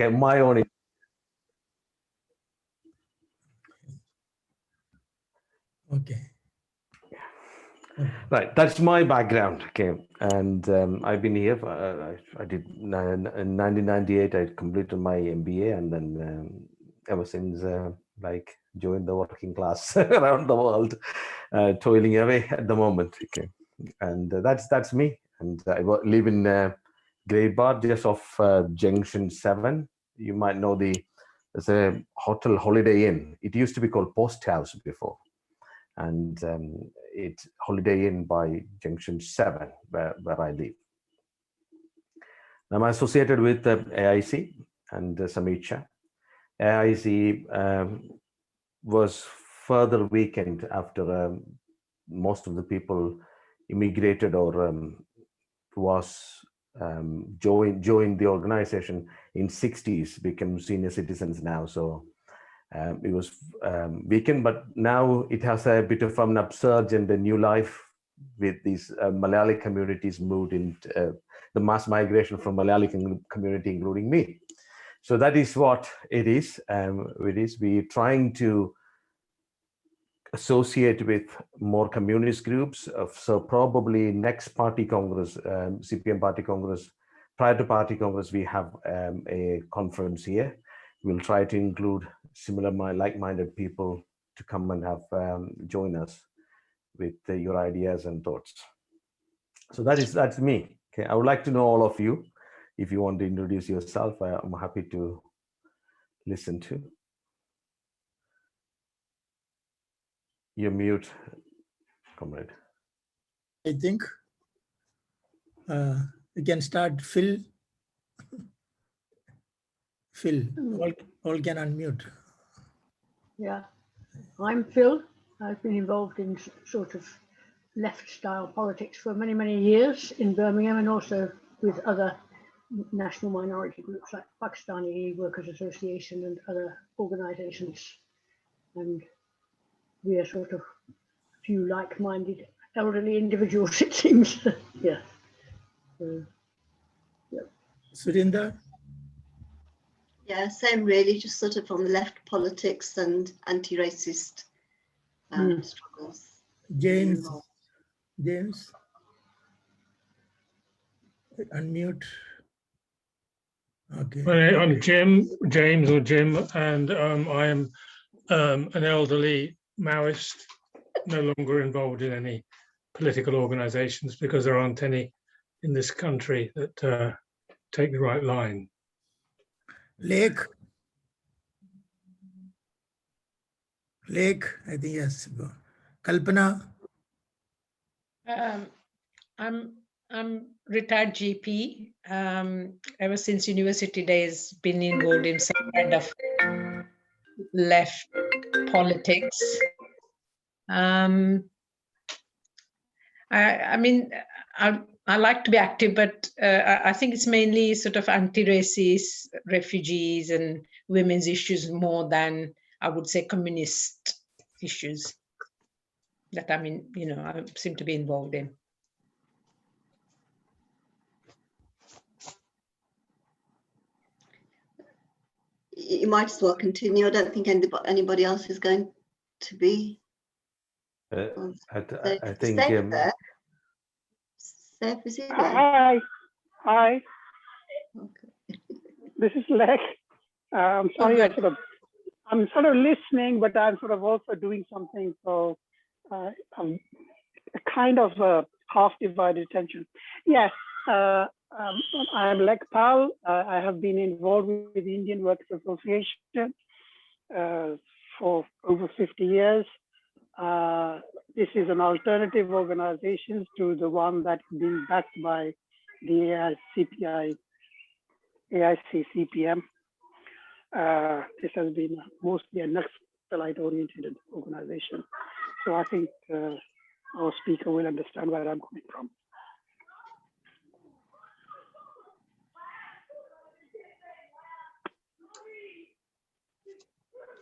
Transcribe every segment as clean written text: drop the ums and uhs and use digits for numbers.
Okay, my own. Okay. Right, that's my background. Okay, and I've been here. I did in 1998. I completed my MBA, and then ever since, like, joined the working class around the world, toiling away at the moment. Okay, and that's me. And I live in Great Bar, just off Junction 7. You might know there's a hotel, Holiday Inn. It used to be called Post House before, and it's Holiday Inn by Junction 7, where I live. I'm associated with AIC and Samicha. AIC was further weakened after most of the people immigrated or joined the organization in 60s, became senior citizens now. So it was weakened, but now it has a bit of an upsurge and a new life with these Malayali communities moved into the mass migration from Malayali community, including me. So that is what it is. We're trying to associate with more communist groups. So probably next party congress, CPM party congress, prior to party congress, we have a conference here. We'll try to include similar like-minded people to come and have join us with your ideas and thoughts. So that's me. Okay, I would like to know all of you. If you want to introduce yourself, I'm happy to listen to. You're mute, comrade. I think we can start. Phil. Phil, all can unmute. Yeah, I'm Phil. I've been involved in sort of left-style politics for many, many years in Birmingham, and also with other national minority groups like Pakistani Workers Association and other organizations. And we are sort of a few like-minded elderly individuals, it seems. Yeah. Yeah. Surinder? Yeah, same really, just sort of on the left politics and anti-racist struggles. James? James? Unmute. Okay. Well, I'm James or Jim, and I am an elderly Maoist, no longer involved in any political organizations because there aren't any in this country that take the right line. Lake, I think yes. Kalpana. I'm retired GP. Ever since university days, been involved in some kind of left politics. I mean, I like to be active, but I think it's mainly sort of anti-racist, refugees and women's issues more than, I would say, communist issues that I seem to be involved in. You might as well continue. I don't think anybody else is going to be. I think Seth, is he there? Hi. Okay. This is Lek. I'm sorry, I'm sort of listening, but I'm sort of also doing something. So I'm kind of half divided attention. Yes, I'm Lek Pal. I have been involved with the Indian Workers Association for over 50 years. This is an alternative organization to the one that's being backed by the AIC CPM. This has been mostly a Naxalite-oriented organization. So I think our speaker will understand where I'm coming from.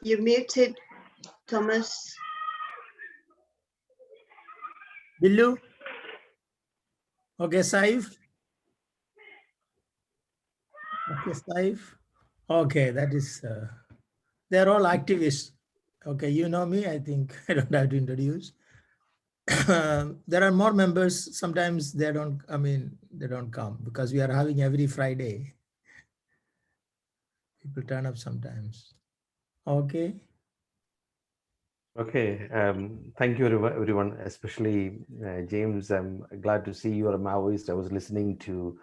You're muted, Thomas. Billu? Okay, Saif? Okay, Saif. Okay, that is, they're all activists. Okay, you know me, I think I don't have to introduce. There are more members. Sometimes they don't, they don't come because we are having every Friday. People turn up sometimes. Okay. Okay, thank you everyone, especially James. I'm glad to see you are a Maoist. I was listening to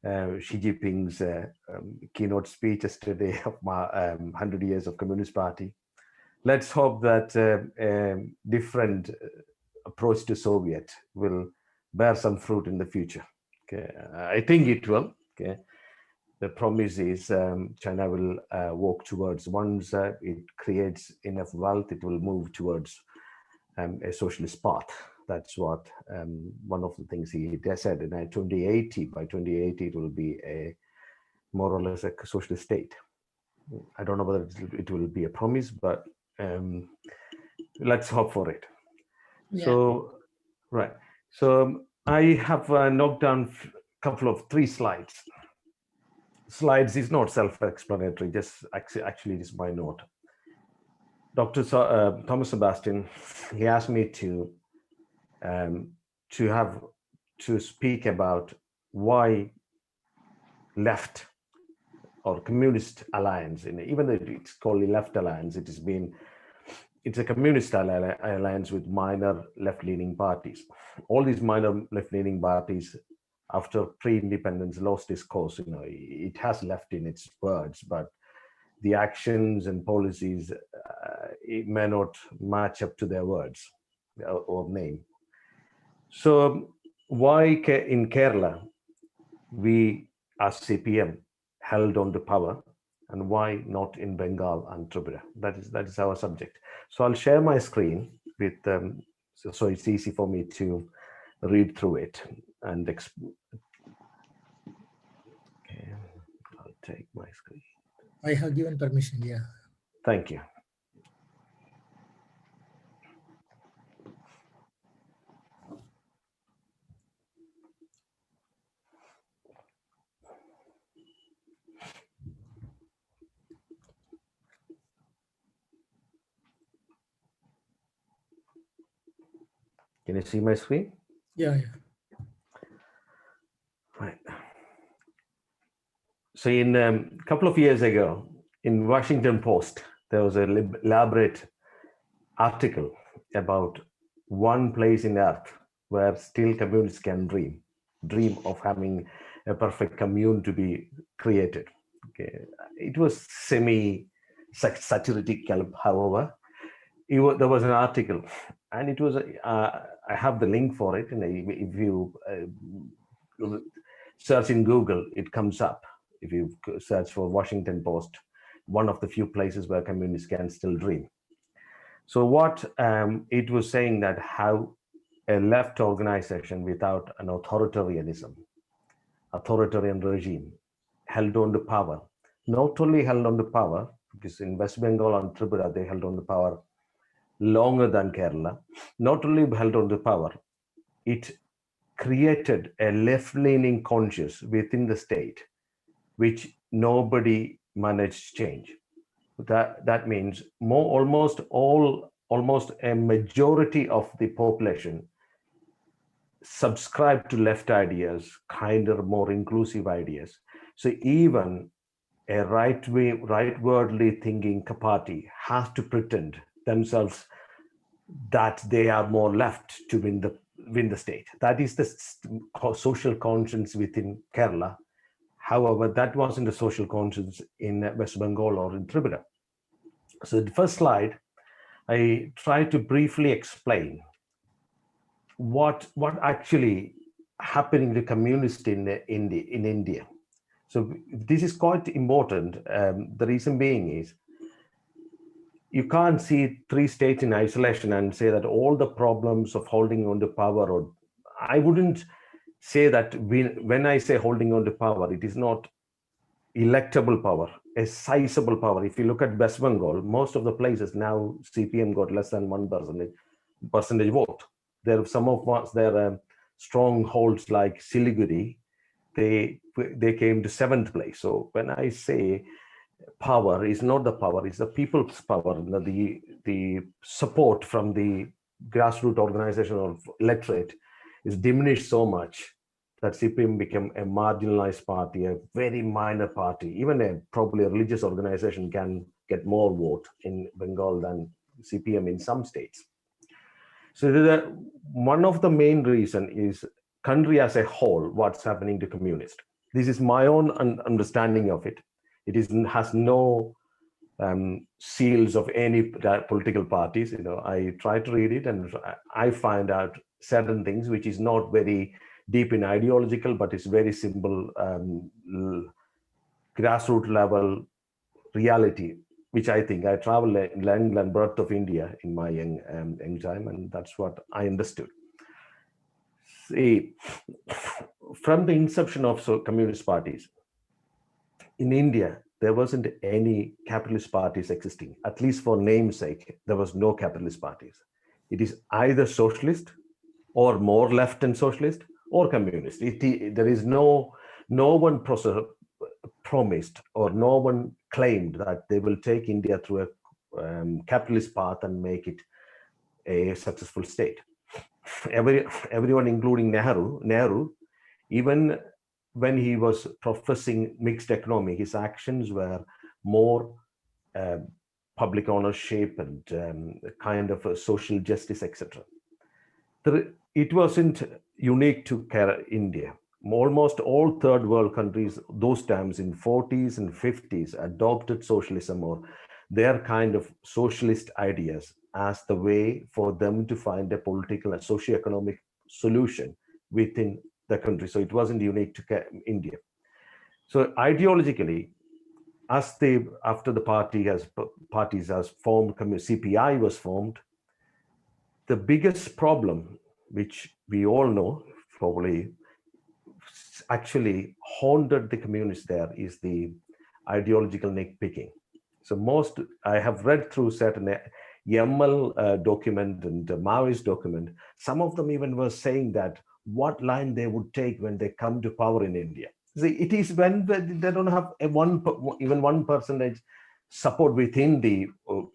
Xi Jinping's keynote speech yesterday of my 100 years of Communist Party. Let's hope that different approach to Soviet will bear some fruit in the future. Okay, I think it will. Okay, the promise is China will walk towards, once it creates enough wealth, it will move towards a socialist path. That's what one of the things he said. And by 2080, it will be a more or less a socialist state. I don't know whether it will be a promise, but let's hope for it. Yeah. So, right. So I have knocked down three slides. Slides is not self-explanatory, just actually it is my note. Dr. Thomas Sebastian, he asked me to speak about why left or communist alliance, even though it's called the left alliance, it's a communist alliance with minor left-leaning parties. All these minor left-leaning parties, after pre-independence, lost its course. It has left in its words, but the actions and policies it may not match up to their words or name. So why in Kerala we as CPM held on to power, and why not in Bengal and Tripura? That is our subject. So I'll share my screen with so it's easy for me to read through it and okay, I'll take my screen. I have given permission, yeah. Thank you. Can you see my screen? Yeah, yeah. Right. So in a couple of years ago, in Washington Post, there was an elaborate article about one place in Earth where still communists can dream of having a perfect commune to be created. Okay. It was semi-satiric, however. There was an article, and it was, I have the link for it, and if you search in Google, it comes up. If you search for Washington Post, one of the few places where communists can still dream. So what it was saying, that how a left organization without an authoritarian regime held on to power, not only held on to power, because in West Bengal and Tripura, they held on to power longer than Kerala, not only held on to power, it created a left-leaning conscience within the state, which nobody managed to change. That means almost a majority of the population subscribe to left ideas, kinder, more inclusive ideas. So even a right-wordly thinking party has to pretend themselves that they are more left to win the state. That is the social conscience within Kerala. However, that wasn't the social conscience in West Bengal or in Tripura. So the first slide, I try to briefly explain what actually happening to communists in India. So this is quite important. The reason being is, you can't see three states in isolation and say that all the problems of holding on to power, or I wouldn't say that when I say holding on to power, it is not electable power, a sizable power. If you look at West Bengal, most of the places now CPM got less than 1% vote. There are some of their strongholds like Siliguri, they came to 7th place. So when I say power is not the power, it's the people's power. The support from the grassroots organization or electorate is diminished so much that CPIM became a marginalized party, a very minor party. Even probably a religious organization can get more vote in Bengal than CPM in some states. So one of the main reason is country as a whole, what's happening to communists. This is my own understanding of it. It has no seals of any political parties. I try to read it and I find out certain things which is not very deep in ideological, but it's very simple grassroots level reality, which I think I traveled length and breadth of India in my young time, and that's what I understood. See, from the inception of communist parties in India, there wasn't any capitalist parties existing. At least for namesake, there was no capitalist parties. It is either socialist or more left and socialist or communist. There is no one promised or no one claimed that they will take India through a capitalist path and make it a successful state. Everyone, including Nehru, even when he was professing mixed economy, his actions were more public ownership and kind of a social justice, etc. It wasn't unique to India. Almost all third world countries those times in 40s and 50s adopted socialism or their kind of socialist ideas as the way for them to find a political and socio-economic solution within the country. So it wasn't unique to India. So ideologically, after the parties has formed, CPI was formed, the biggest problem, which we all know probably actually haunted the communists there, is the ideological nitpicking. So I have read through certain YAML document and Maoist document. Some of them even were saying that what line they would take when they come to power in India. See, it is when they don't have even 1% support within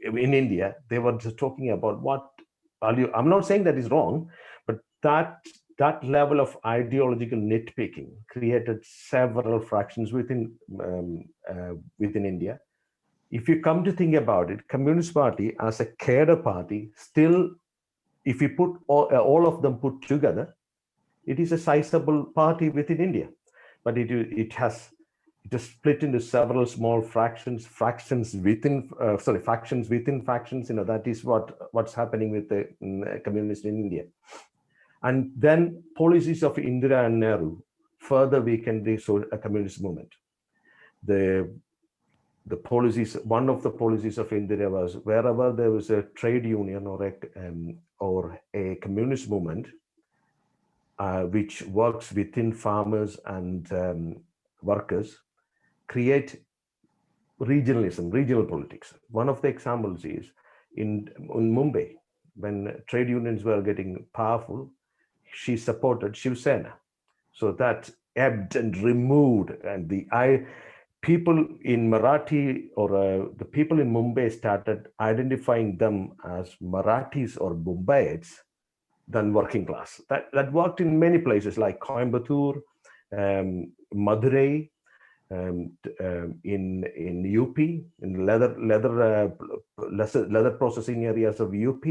in India. They were just talking about what value. I'm not saying that is wrong, but that level of ideological nitpicking created several fractions within India. If you come to think about it, Communist Party as a cadre party, still, if you put all of them put together, it is a sizable party within India. But it has split into several small factions within factions. That is what's happening with the communists in India. And then policies of Indira and Nehru further weakened the communist movement. The policies, one of the policies of Indira was wherever there was a trade union or a communist movement which works within farmers and workers, create regional politics. One of the examples is in Mumbai, when trade unions were getting powerful, she supported Shiv Sena. So that ebbed and removed, and people in Marathi or the people in Mumbai started identifying them as Marathis or Mumbaiites than working class. That worked in many places like Coimbatore, Madurai, in UP, in leather processing areas of UP,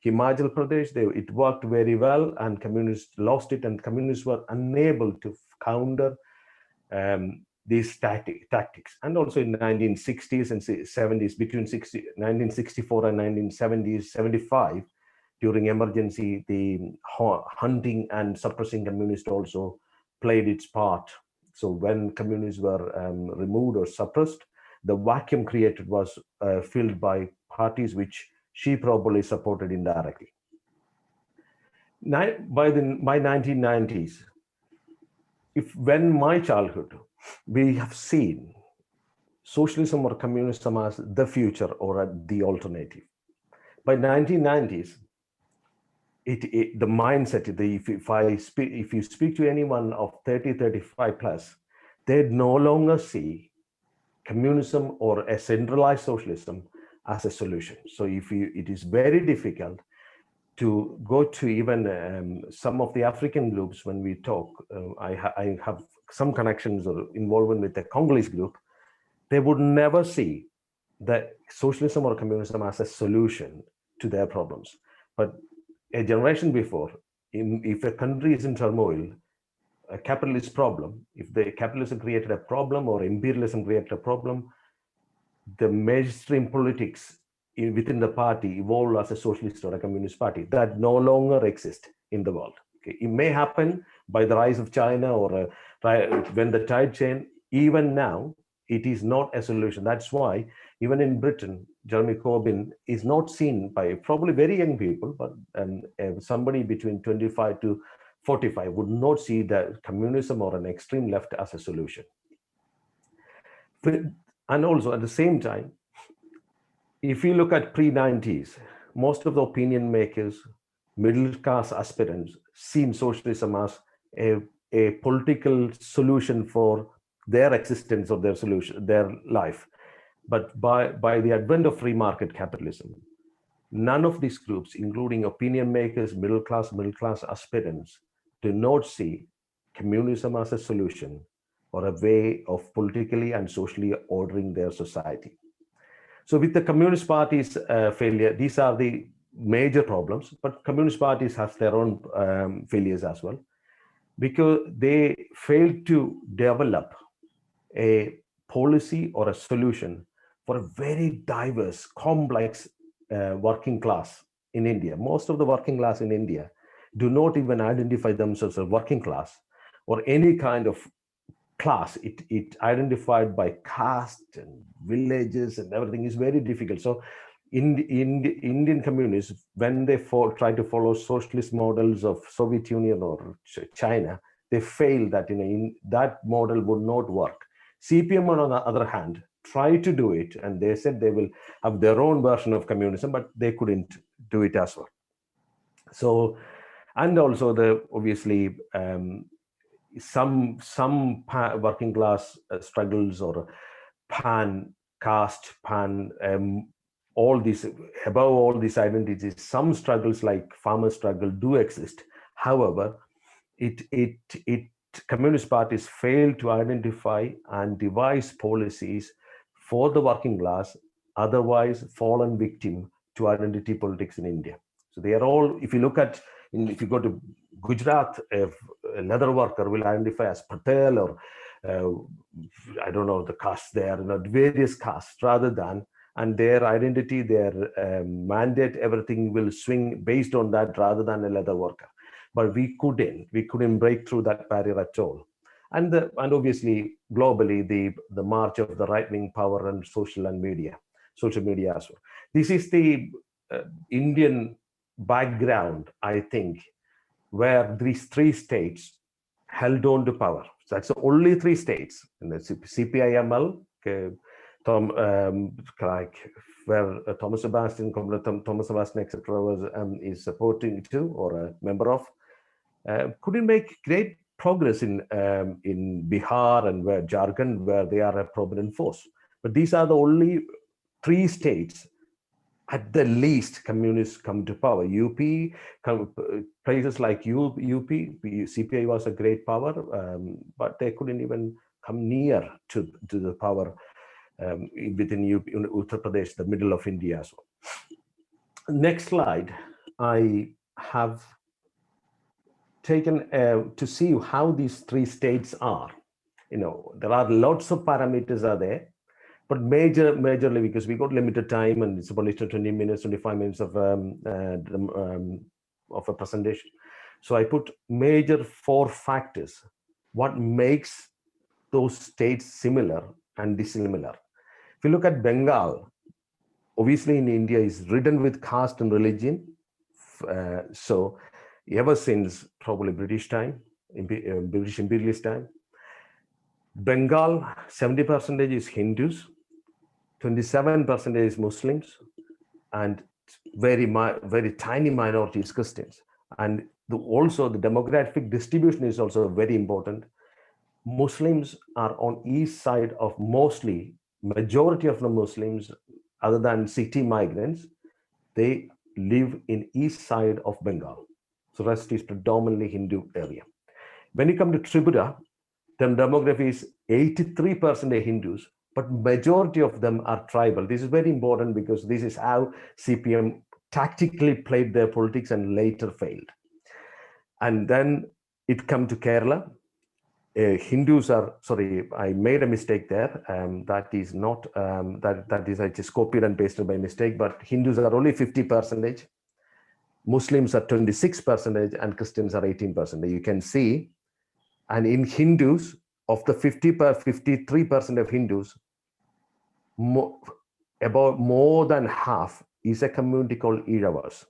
Himachal Pradesh. It worked very well, and communists lost it, and communists were unable to counter these tactics. And also in 1960s and 70s, between 1964 and 1970s, 75, during emergency, the hunting and suppressing communists also played its part. So when communists were removed or suppressed, the vacuum created was filled by parties which she probably supported indirectly. Now, by 1990s, when my childhood, we have seen socialism or communism as the future or the alternative. By 1990s, the mindset, if you speak to anyone of 30, 35 plus, they no longer see communism or a centralized socialism as a solution. So it is very difficult to go to even some of the African groups when we talk. I have some connections or involvement with the Congolese group. They would never see that socialism or communism as a solution to their problems. But a generation before, if a country is in turmoil, a capitalist problem, if the capitalism created a problem or imperialism created a problem, the mainstream politics within the party evolved as a socialist or a communist party that no longer exists in the world. Okay. It may happen by the rise of China or when the tide change. Even now, it is not a solution. That's why even in Britain, Jeremy Corbyn is not seen by probably very young people, but somebody between 25 to 45 would not see that communism or an extreme left as a solution. And also at the same time, if you look at pre-90s, most of the opinion makers, middle class aspirants, seen socialism as a political solution for their existence or their solution, their life. But by the advent of free market capitalism, none of these groups, including opinion makers, middle class aspirants, do not see communism as a solution or a way of politically and socially ordering their society. So with the Communist Party's failure, these are the major problems, but Communist parties have their own failures as well, because they failed to develop a policy or a solution for a very diverse, complex working class in India. Most of the working class in India do not even identify themselves as working class or any kind of class. It identified by caste and villages and everything is very difficult. So in the Indian communists, when they try to follow socialist models of Soviet Union or China, they fail that that model would not work. CPIM, on the other hand, tried to do it, and they said they will have their own version of communism, but they couldn't do it as well. So, and also obviously some working class struggles or pan caste, all these, above all these identities, some struggles like farmer struggle do exist. However, communist parties fail to identify and devise policies for the working class, otherwise fallen victim to identity politics in India. So they are all, if you look at, if you go to Gujarat, a leather worker will identify as Patel or I don't know the castes there, various castes rather than, and their identity, their mandate, everything will swing based on that rather than a leather worker. But we couldn't break through that barrier at all. And obviously globally, the march of the right-wing power and social media as well. This is the Indian background, I think, where these three states held on to power. So that's the only three states in the CPIML, where Thomas Sebastian, etc., is supporting to or a member of, couldn't make great progress in Bihar and where Jharkhand, where they are a prominent force. But these are the only three states, at the least, communists come to power. UP, places like UP, CPI was a great power, but they couldn't even come near to the power within UP, Uttar Pradesh, the middle of India as well. Next slide, I have taken to see how these three states are. There are lots of parameters are there, but majorly, because we got limited time and it's only 20 minutes, 25 minutes of a presentation. So I put major 4 factors, what makes those states similar and dissimilar. If you look at Bengal, obviously in India is ridden with caste and religion. So ever since probably British time, British imperialist time, Bengal, 70% is Hindus, 27% is Muslims, and very tiny minority is Christians. And also the demographic distribution is also very important. Muslims are on east side of mostly majority of the Muslims, other than city migrants, they live in east side of Bengal. So rest is predominantly Hindu area. When you come to Tripura, the demography is 83% Hindus, but majority of them are tribal. This is very important because this is how CPM tactically played their politics and later failed. And then it come to Kerala. Hindus are, sorry, I made a mistake there. That is not, that is I just copied and pasted by mistake, but Hindus are only 50%, Muslims are 26%, and Christians are 18%. You can see, and in Hindus, of the 53% of Hindus, about more than half is a community called Iravas.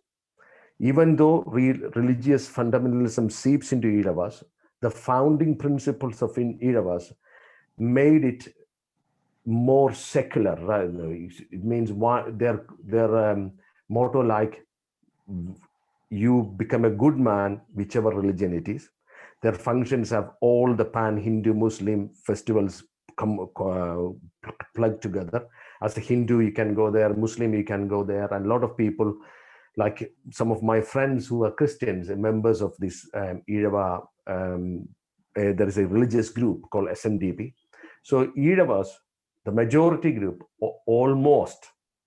Even though religious fundamentalism seeps into Iravas, the founding principles of Iravas made it more secular. Right? It means their motto like, you become a good man, whichever religion it is. Their functions have all the pan-Hindu Muslim festivals plugged together. As a Hindu, you can go there, Muslim, you can go there, and a lot of people, like some of my friends who are Christians, members of this Irava, there is a religious group called SNDP. So Iravas, the majority group, almost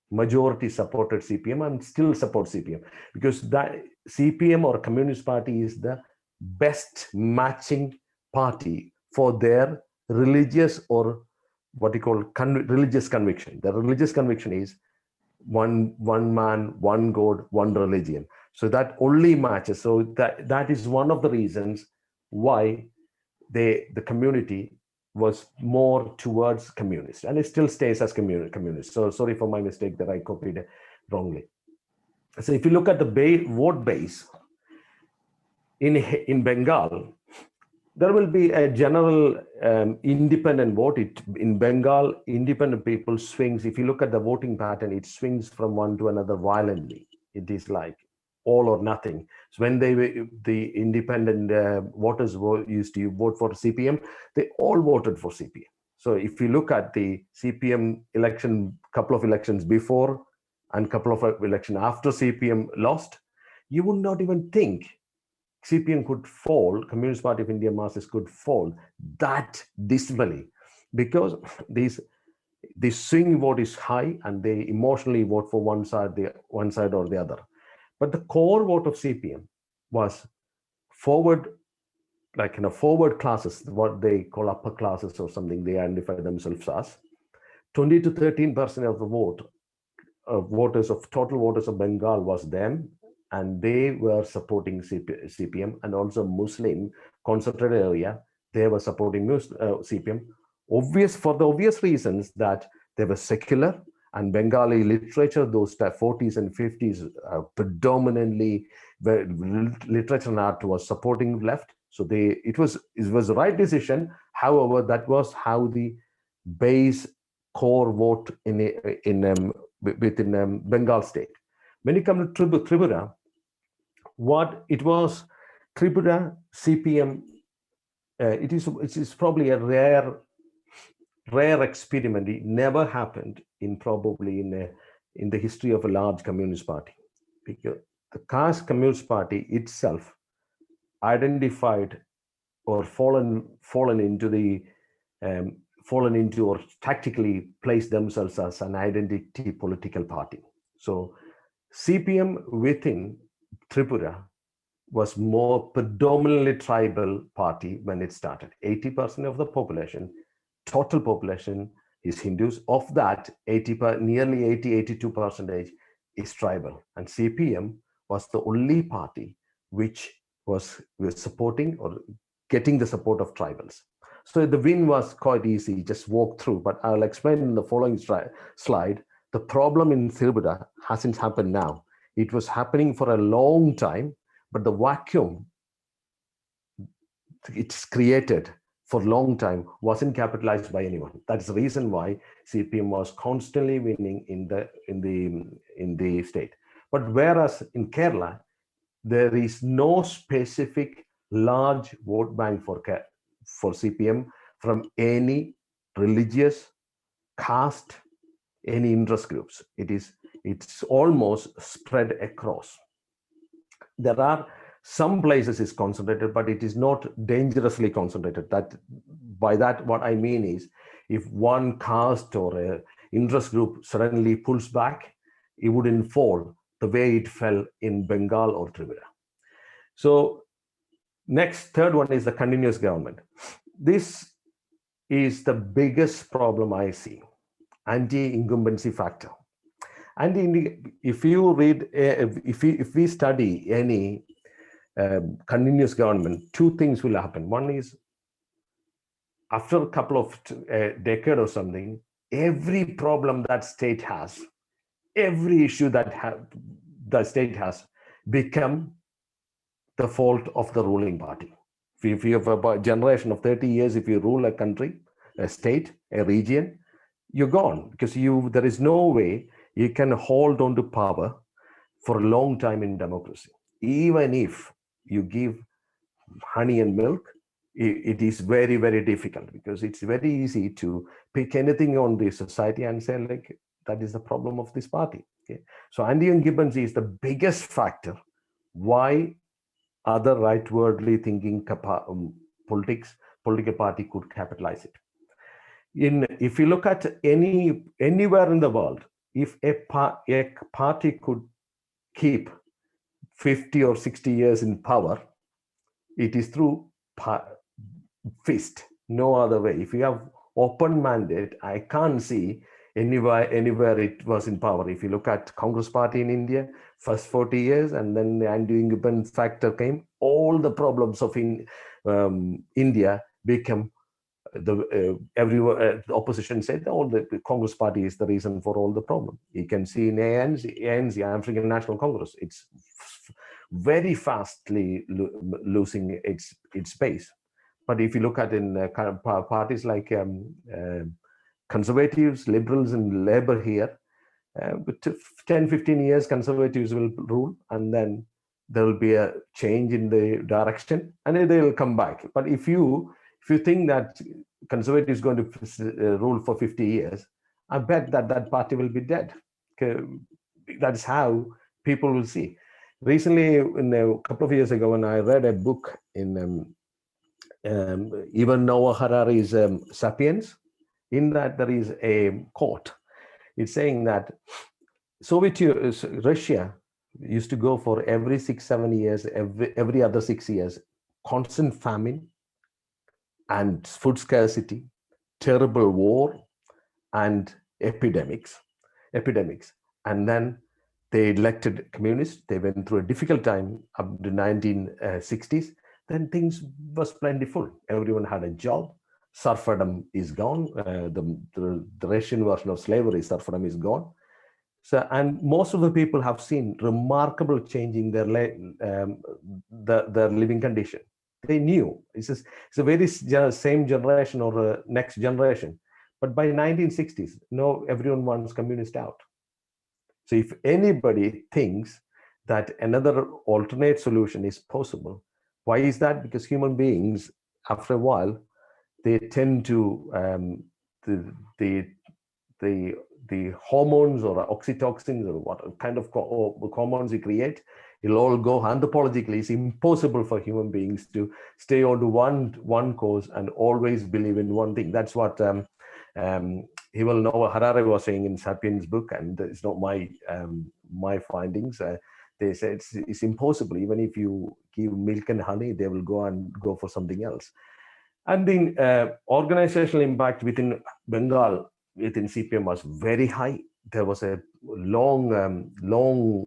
majority supported CPM and still support CPM, because that CPM or Communist Party is the best matching party for their religious or what you call religious conviction. The religious conviction is one man, one God, one religion. So that only matches. So that is one of the reasons why the community was more towards communist, and it still stays as communist. So sorry for my mistake that I copied it wrongly. So if you look at the vote base in Bengal, there will be a general independent vote. In Bengal, independent people swings. If you look at the voting pattern, it swings from one to another violently. It is like all or nothing. So when the independent voters used to vote for CPM, they all voted for CPM. So if you look at the CPM election, couple of elections before and couple of elections after CPM lost, you would not even think CPM could fall, Communist Party of India Marxists could fall that dismally, because this swing vote is high and they emotionally vote for one side or the other. But the core vote of CPM was forward, like forward classes, what they call upper classes or something they identify themselves as. 20 to 13% of the vote voters of total voters of Bengal was them, and they were supporting CPM, and also Muslim concentrated area, they were supporting CPM. For the obvious reasons that they were secular, and Bengali literature, those 40s and 50s, predominantly literature and art was supporting left. So it was the right decision. However, that was how the base core vote within Bengal state. When you come to Tripura, Tripura CPM, it is probably a rare experiment. It never happened probably in the history of a large communist party, because the caste communist party itself identified or fallen into or tactically placed themselves as an identity political party. So CPM within Tripura was more predominantly tribal party when it started. 80% of the population, total population, is Hindus. Of that, nearly 82% is tribal. And CPM was the only party which was supporting or getting the support of tribals. So the win was quite easy, just walk through. But I'll explain in the following slide. The problem in Tripura hasn't happened now. It was happening for a long time, but the vacuum it's created for a long time wasn't capitalized by anyone. That's the reason why CPM was constantly winning in the state. But whereas in Kerala, there is no specific large vote bank for CPM from any religious caste, any interest groups. It's almost spread across. There are some places is concentrated, but it is not dangerously concentrated. By that, what I mean is, if one caste or a interest group suddenly pulls back, it wouldn't fall the way it fell in Bengal or Tripura. So third one is the continuous government. This is the biggest problem I see, anti-incumbency factor. And if you read, if we study any continuous government, two things will happen. One is, after a couple of decade or something, every problem that state has, every issue that the state has, become the fault of the ruling party. If you have a generation of 30 years, if you rule a country, a state, a region, you're gone, because there is no way you can hold on to power for a long time in democracy. Even if you give honey and milk, it is very, very difficult, because it's very easy to pick anything on the society and say, like, that is the problem of this party. Okay? So anti-incumbency is the biggest factor why other rightwardly thinking political party could capitalize it. If you look at anywhere in the world, if a party could keep 50 or 60 years in power, it is through fist, no other way. If you have open mandate, I can't see anywhere it was in power. If you look at Congress party in India, first 40 years, and then the anti-incumbency factor came, all the problems of India become the opposition said all the Congress party is the reason for all the problem. You can see in ANC, African National Congress, it's very fastly losing its base. But if you look at in parties like conservatives, liberals, and labor here, but 10, 15 years, conservatives will rule, and then there will be a change in the direction, and they will come back. But if you think that conservatives going to rule for 50 years, I bet that party will be dead. That's how people will see. Recently, a couple of years ago, when I read a book in even Noah Harari's *Sapiens*, in that there is a quote. It's saying that Russia used to go for every 6-7 years, every other 6 years, constant famine and food scarcity, terrible war, and epidemics. And then they elected communists. They went through a difficult time up to 1960s. Then things was plentiful. Everyone had a job. Serfdom is gone. The Russian version of slavery, serfdom, is gone. So, and most of the people have seen remarkable change in their living condition. They knew it's a very same generation or next generation. But by 1960s, everyone wants communist out. So if anybody thinks that another alternate solution is possible, why is that? Because human beings, after a while, they tend to the hormones or oxytocins or what kind of hormones we create, it'll all go anthropologically. It's impossible for human beings to stay on to one course and always believe in one thing. That's what Yuval Noah Harari was saying in *Sapiens* book, and it's not my findings. They say it's impossible. Even if you give milk and honey, they will go for something else. And the organizational impact within Bengal, within CPIM, was very high. There was a long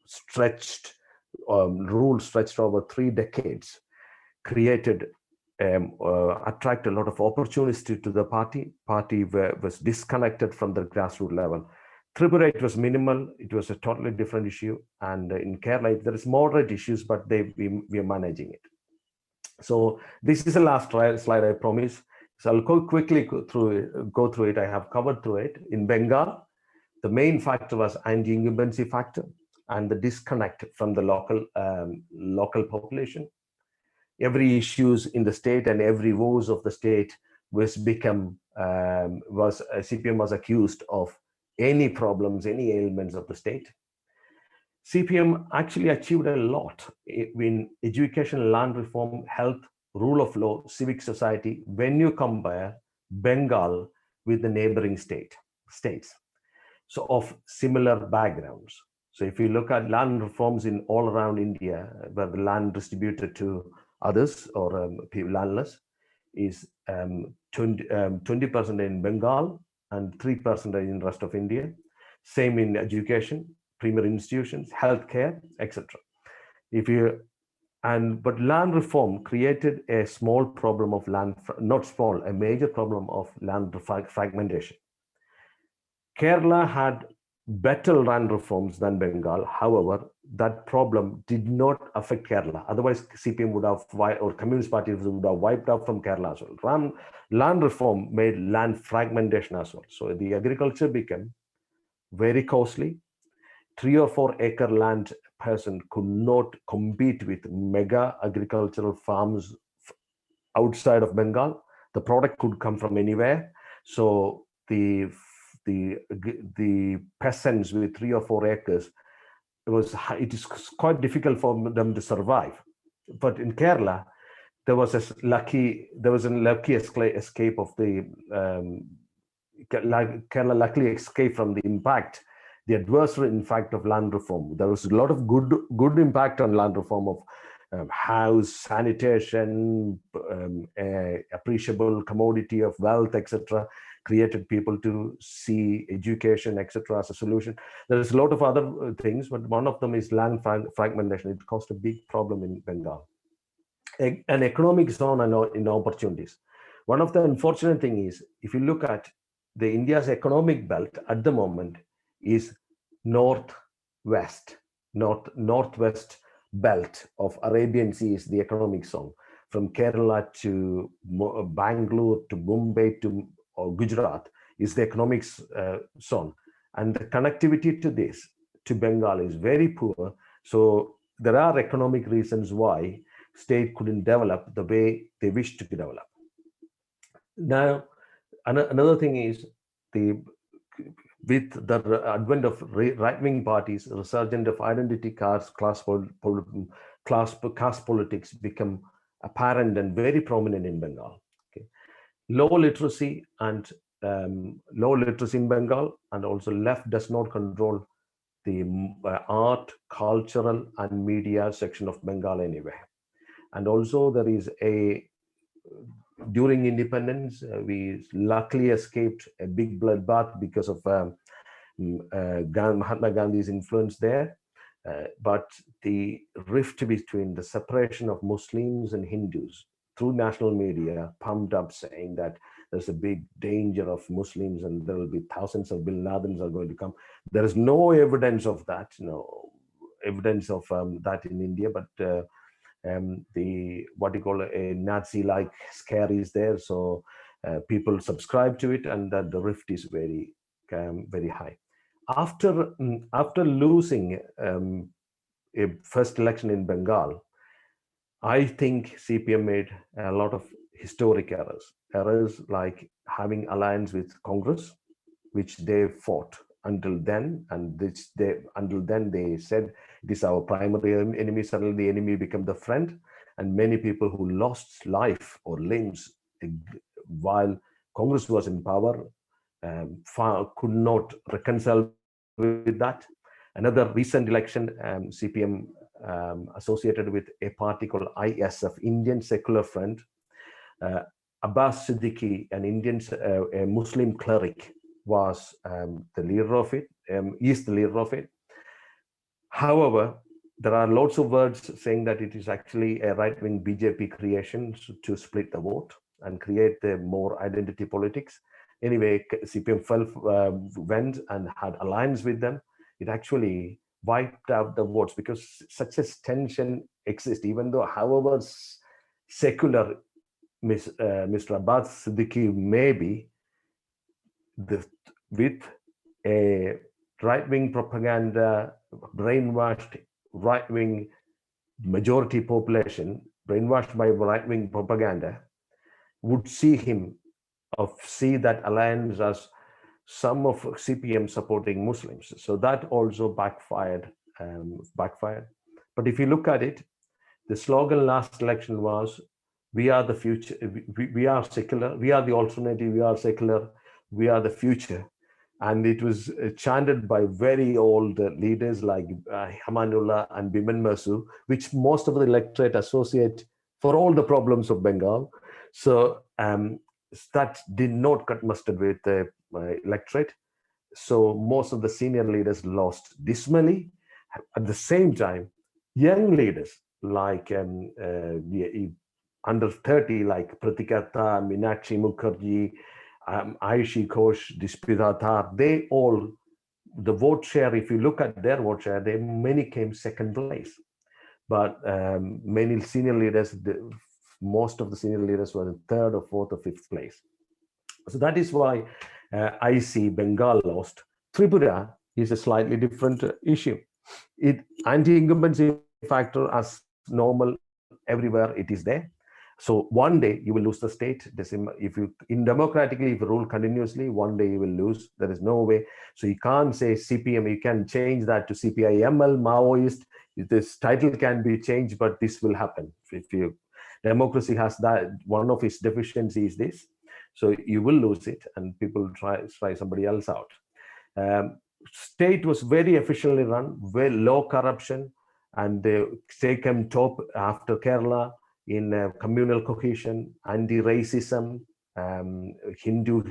stretched rule stretched over 3 decades, created attract a lot of opportunities to the party. Party was disconnected from the grassroots level. Tripura, it was minimal. It was a totally different issue. And in Kerala, there is moderate issues, but we are managing it. So this is the last slide, I promise. So I'll quickly go through it. I have covered through it. In Bengal, the main factor was anti-incumbency factor and the disconnect from the local population. Every issues in the state and every woes of the state CPM was accused of any problems, any ailments of the state. CPM actually achieved a lot in education, land reform, health, rule of law, civic society, when you compare Bengal with the neighboring states, so of similar backgrounds. So if you look at land reforms in all around India, where the land distributed to others or landless, is 20% in Bengal and 3% in the rest of India. Same in education, premier institutions, healthcare, etc. But land reform created a small problem of land, not small, a major problem of land fragmentation. Kerala had better land reforms than Bengal. However, that problem did not affect Kerala. Otherwise, CPM would have, or Communist Party would have wiped out from Kerala as well. Land reform made land fragmentation as well. So the agriculture became very costly. 3 or 4 acre land person could not compete with mega agricultural farms outside of Bengal. The product could come from anywhere. So the peasants with 3 or 4 acres, it is quite difficult for them to survive. But in Kerala, there was a lucky escape of the Kerala luckily escaped from the impact, the adverse impact of land reform. There was a lot of good impact on land reform of house, sanitation, appreciable commodity of wealth, etc. Created people to see education, etc. as a solution. There is a lot of other things, but one of them is land fragmentation. It caused a big problem in Bengal. An economic zone and in opportunities. One of the unfortunate thing is, if you look at the India's economic belt at the moment is northwest belt of Arabian Sea is the economic zone. From Kerala to Bangalore to Mumbai to Gujarat is the economic zone. And the connectivity to this, to Bengal, is very poor. So there are economic reasons why state couldn't develop the way they wish to develop. Now, another thing is with the advent of right-wing parties, resurgence of identity caste politics become apparent and very prominent in Bengal. Okay. Low literacy in Bengal, and also left does not control the art, cultural, and media section of Bengal anyway. And also there is during independence, we luckily escaped a big bloodbath because of Mahatma Gandhi's influence there. But the rift between the separation of Muslims and Hindus through national media pumped up, saying that there's a big danger of Muslims and there will be thousands of Bin Ladens are going to come. There is no evidence of that, that in India, but what you call a Nazi-like scare is there, so people subscribe to it, and that the rift is very, very high. After losing a first election in Bengal, I think CPM made a lot of historic errors like having alliance with Congress, which they fought until then, and until then they said it is our primary enemy. Suddenly the enemy became the friend, and many people who lost life or limbs while Congress was in power could not reconcile with that. Another recent election, CPM associated with a party called ISF, Indian Secular Front. Abbas Siddiqui, an Indian, a Muslim cleric, was the leader of it, is the leader of it. However, there are lots of words saying that it is actually a right-wing BJP creation to split the vote and create more identity politics. Anyway, CPM went and had alliance with them. It actually wiped out the votes because such a tension exists, even though however secular Mr. Abbas Siddiqui may be, with a right-wing propaganda, brainwashed right-wing majority population, brainwashed by right-wing propaganda, would see him see that alliance as some of CPM supporting Muslims. So that also backfired. But if you look at it, the slogan last election was, "We are the future. We are secular. We are the alternative. We are secular. We are the future." And it was chanted by very old leaders like Hamanullah and Biman Masu, which most of the electorate associate for all the problems of Bengal. So that did not cut mustard with the electorate. So most of the senior leaders lost dismally. At the same time, young leaders like under 30, like Pratikata, Meenakshi Mukherjee, Aishi Ghosh, Dispita Thar, they all, the vote share, if you look at their vote share, many came second place. But many senior leaders, most of the senior leaders were in third or fourth or fifth place. So that is why I see Bengal lost. Tripura is a slightly different issue. Anti-incumbency factor as normal everywhere, it is there. So one day you will lose the state. If you democratically, if you rule continuously, one day you will lose. There is no way. So you can't say CPM. You can change that to CPIML, Maoist. This title can be changed, but this will happen. If you democracy has that, one of its deficiencies is this. So you will lose it, and people try somebody else out. State was very efficiently run, very low corruption, and they came top after Kerala in communal cohesion, anti-racism, Hindu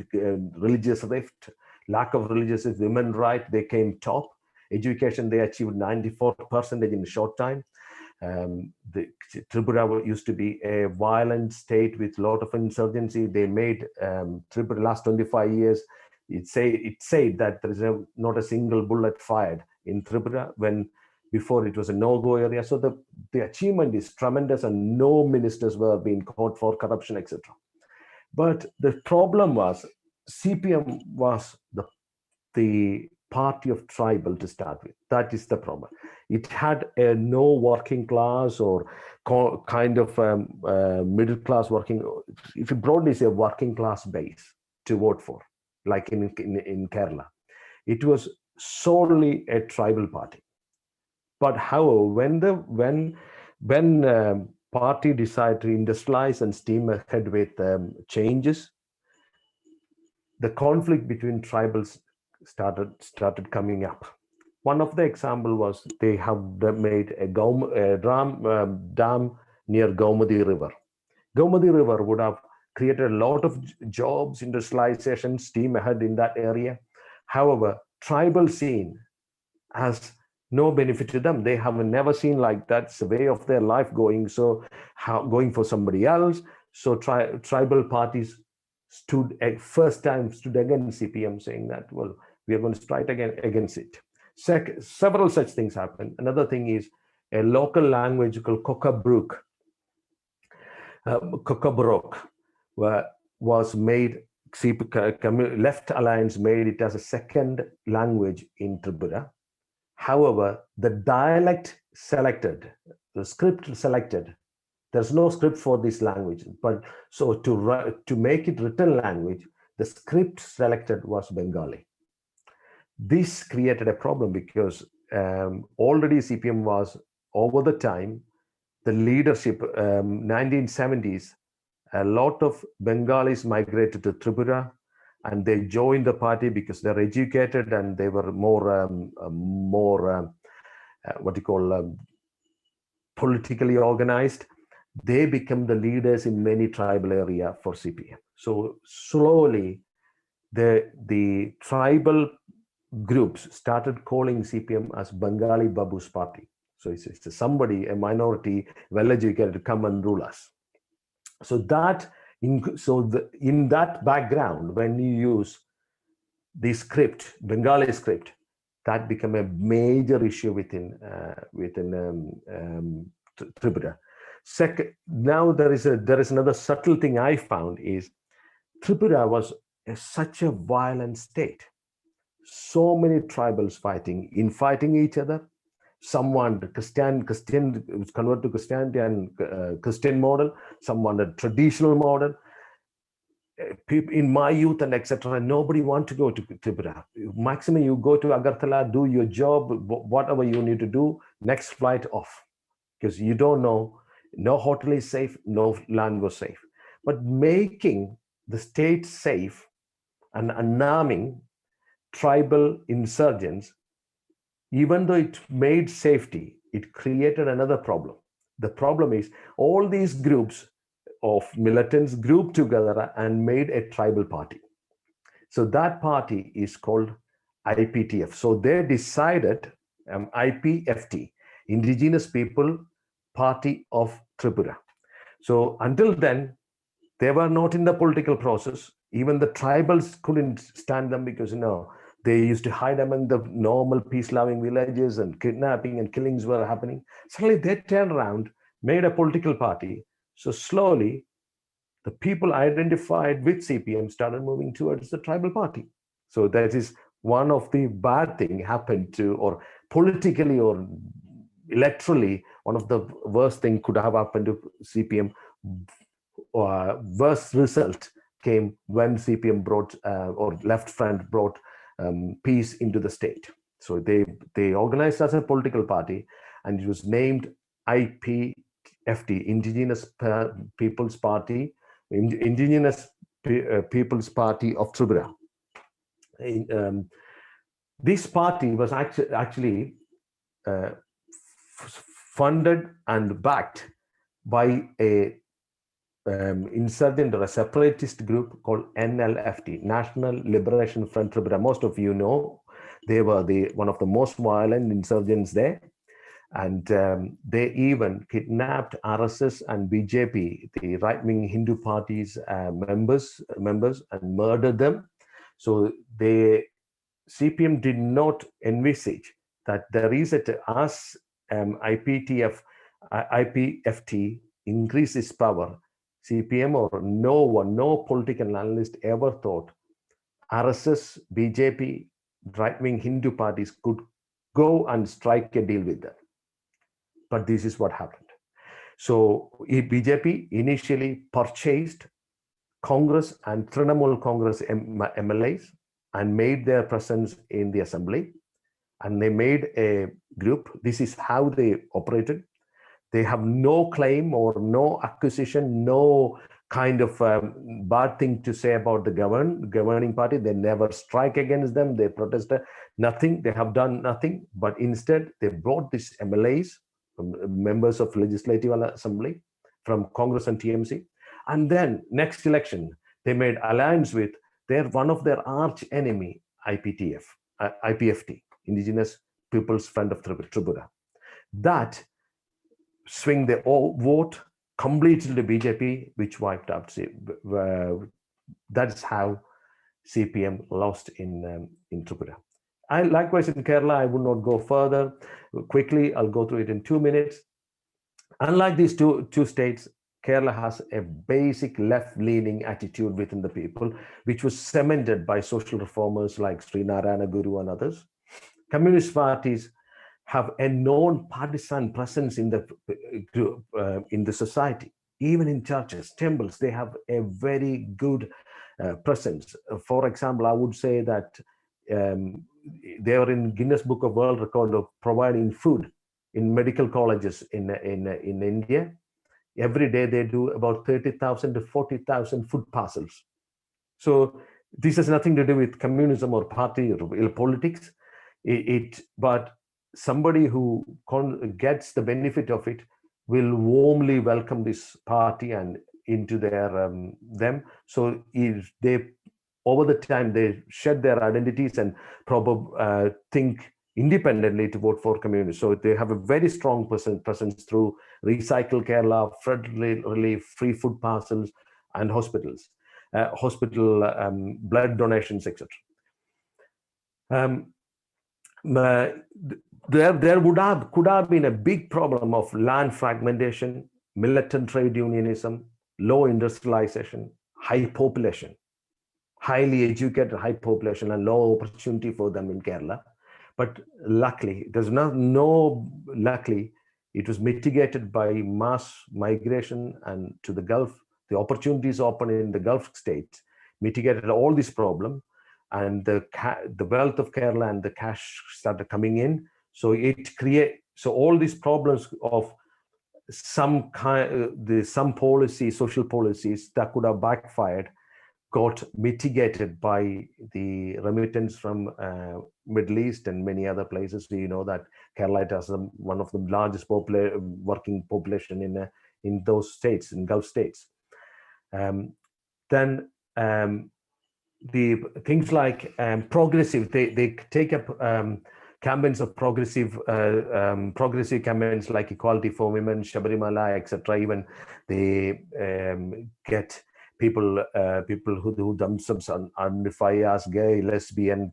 religious rift, lack of religious women right, they came top. Education, they achieved 94% in a short time. The Tripura used to be a violent state with a lot of insurgency. They made Tripura last 25 years. It said that there is not a single bullet fired in Tripura when before it was a no-go area. So the achievement is tremendous, and no ministers were being caught for corruption, etc. But the problem was CPM was the party of tribal to start with. That is the problem. It had no working class or kind of middle class working, if you broadly say working class base to vote for, like in Kerala. It was solely a tribal party. But however, when party decided to industrialize and steam ahead with changes, the conflict between tribals started coming up. One of the example was they have made a dam near Gaumati River. Gaumati River would have created a lot of jobs, industrialization, steam ahead in that area. However, tribal scene has no benefit to them. They have never seen like that's the way of their life going. So going for somebody else. So tribal parties first time stood against CPM, saying that, well, we are going to strike against it. Several such things happen. Another thing is a local language called Kokabruk was made, Left Alliance made it as a second language in Tripura. However, the dialect selected, the script selected, there's no script for this language. But so to make it written language, the script selected was Bengali. This created a problem because already CPM was over the time, the leadership, 1970s, a lot of Bengalis migrated to Tripura, and they joined the party because they're educated and they were more politically organized. They become the leaders in many tribal area for CPM. So slowly, the tribal groups started calling CPM as Bengali Babu's party. So it's somebody, a minority, well-educated, to come and rule us. So in that background, when you use the script, Bengali script, that became a major issue within Tripura. Second, now there is another subtle thing I found is Tripura was such a violent state. So many tribals fighting each other. Some wanted Christian convert to Christianity and Christian model. Some wanted traditional model. people in my youth and etc. Nobody want to go to Tripura. Maximum you go to Agartala, do your job, whatever you need to do, next flight off, because you don't know, no hotel is safe, no land was safe. But making the state safe and unarming tribal insurgents, even though it made safety, it created another problem. The problem is all these groups of militants grouped together and made a tribal party. So that party is called IPTF. So they decided IPFT, Indigenous People Party of Tripura. So until then, they were not in the political process. Even the tribals couldn't stand them because, they used to hide among the normal peace-loving villages and kidnapping and killings were happening. Suddenly they turned around, made a political party. So slowly, the people identified with CPM started moving towards the tribal party. So that is one of the bad thing happened to, or politically or electorally, one of the worst thing could have happened to CPM. Worst result came when CPM brought, or Left Front brought peace into the state. So they organized as a political party, and it was named IPFT, Indigenous People's Party, Indigenous People's Party of Tripura. This party was actually funded and backed by a insurgent or a separatist group called NLFT, National Liberation Front Tripura. Most of you know they were one of the most violent insurgents there. And they even kidnapped RSS and BJP, the right-wing Hindu parties members, and murdered them. So CPM did not envisage that there is as IPFT increases power, CPM or no political analyst ever thought RSS, BJP, right-wing Hindu parties could go and strike a deal with them. But this is what happened. So BJP initially purchased Congress and Trinamool Congress MLAs and made their presence in the assembly. And they made a group. This is how they operated. They have no claim or no accusation, no kind of bad thing to say about the governing party. They never strike against them. They protested, nothing. They have done nothing. But instead, they brought these MLAs, members of Legislative Assembly from Congress and TMC. And then next election, they made alliance with one of their arch enemy, IPFT, Indigenous People's Front of Tripura. That swing the vote completely to BJP, which wiped out. That's how CPM lost in Tripura. Likewise in Kerala, I will not go further. Quickly, I'll go through it in 2 minutes. Unlike these two states, Kerala has a basic left-leaning attitude within the people, which was cemented by social reformers like Sri Narayana Guru and others. Communist parties have a non-partisan presence in the society, even in churches, temples. They have a very good presence. For example, I would say that they are in Guinness Book of World Record of providing food in medical colleges in India. Every day they do about 30,000 to 40,000 food parcels. So this has nothing to do with communism or party or politics. But somebody who gets the benefit of it will warmly welcome this party and into them. So if they, over the time, they shed their identities and probably think independently to vote for communists. So they have a very strong presence through Recycle Kerala, flood relief, free food parcels, and hospitals, blood donations, etc. There could have been a big problem of land fragmentation, militant trade unionism, low industrialization, high population, highly educated high population, and low opportunity for them in Kerala. But luckily, luckily, it was mitigated by mass migration and to the Gulf. The opportunities open in the Gulf states mitigated all this problem, and the wealth of Kerala and the cash started coming in. So all these problems of some policy, social policies that could have backfired, got mitigated by the remittance from Middle East and many other places. You know that Kerala has one of the largest working population in those states, in Gulf states. Then the things like progressive, they take up campaigns of progressive campaigns like equality for women, Shabarimala, etc. Even they get people who themselves identify as gay, lesbian,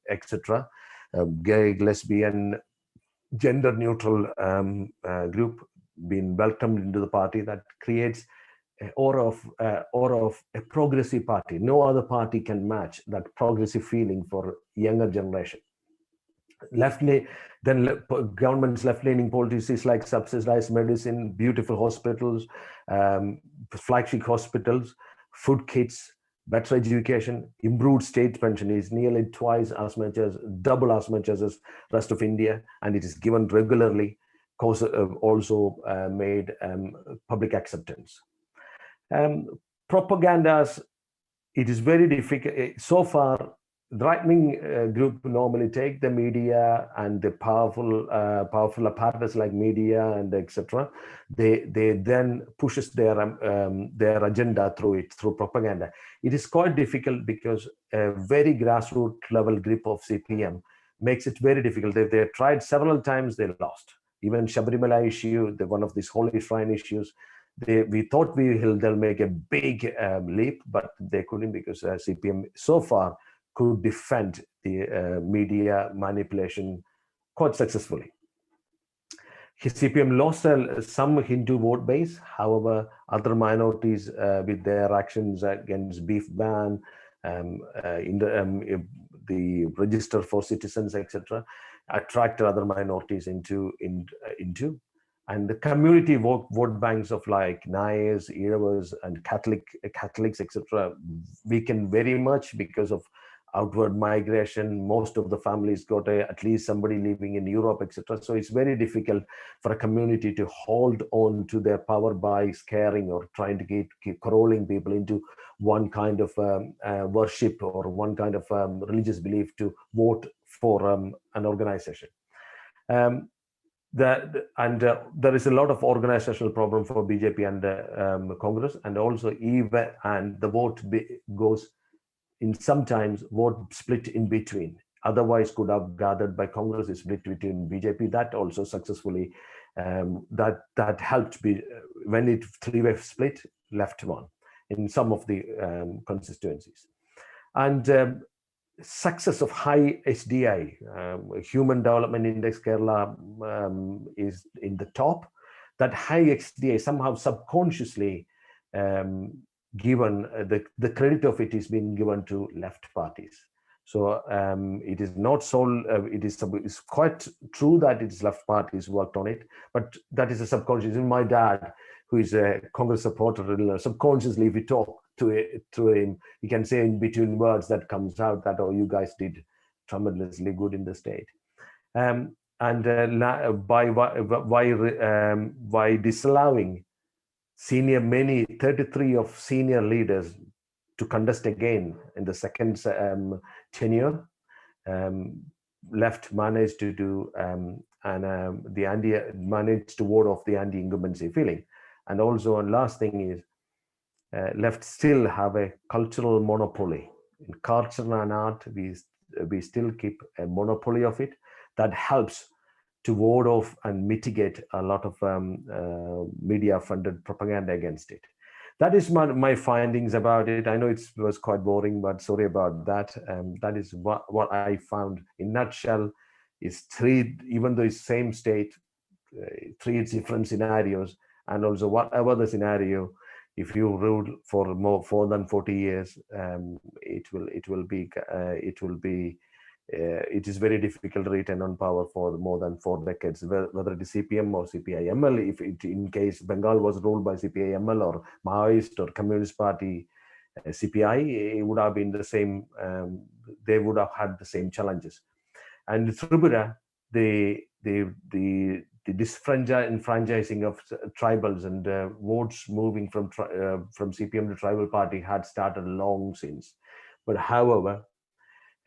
etc. Gay, lesbian, gender neutral group being welcomed into the party. That creates aura of a progressive party. No other party can match that progressive feeling for younger generation. Government's left-leaning policies like subsidized medicine, beautiful hospitals, flagship hospitals, food kits, better education, improved state pension is nearly double as much as the rest of India, and it is given regularly, also made public acceptance. Propagandas, it is very difficult. So far, the right-wing group normally take the media and the powerful apparatus like media and etc. They then pushes their agenda through propaganda. It is quite difficult because a very grassroots level grip of CPM makes it very difficult. They tried several times, they lost. Even Shabarimala issue, one of these holy shrine issues, we thought they'll make a big leap, but they couldn't, because CPM so far could defend the media manipulation quite successfully. CPM lost some Hindu vote base. However, other minorities with their actions against beef ban, the register for citizens, etc., attracted other minorities into. And the community vote banks of like Nayars, Iravas, and Catholics, etc., weakened very much because of outward migration. Most of the families got at least somebody living in Europe, etc. So it's very difficult for a community to hold on to their power by scaring or trying to keep corralling people into one kind of worship or one kind of religious belief to vote for an organization. There is a lot of organizational problem for BJP and Congress, and also the vote goes in sometimes vote split in between. Otherwise could have gathered by Congress is split between BJP. That also successfully that helped when it three-way split, left one in some of the constituencies. And success of high HDI, Human Development Index, Kerala is in the top. That high HDI somehow subconsciously given, the credit of it is being given to left parties. So it is not so, it's quite true that it's left parties worked on it, but that is a subconscious. My dad, who is a Congress supporter, subconsciously, if we talk to him, he can say in between words that comes out that, oh, you guys did tremendously good in the state. By disallowing 33 of senior leaders to contest again in the second tenure, left managed to do managed to ward off the anti-incumbency feeling. And also, last thing is, left still have a cultural monopoly. In culture and art, we still keep a monopoly of it. That helps to ward off and mitigate a lot of media-funded propaganda against it. That is my findings about it. I know it was quite boring, but sorry about that. That is what I found in nutshell. Is three, even though it's same state, three different scenarios, and also whatever the scenario, if you rule for more than 40 years, it is very difficult to retain on power for more than 4 decades, whether it is CPM or CPIML. If in case Bengal was ruled by CPIML or Maoist or Communist Party, CPI, it would have been the same. They would have had the same challenges. And Tripura, the disenfranchising of tribals and votes moving from CPM to tribal party had started long since. But however,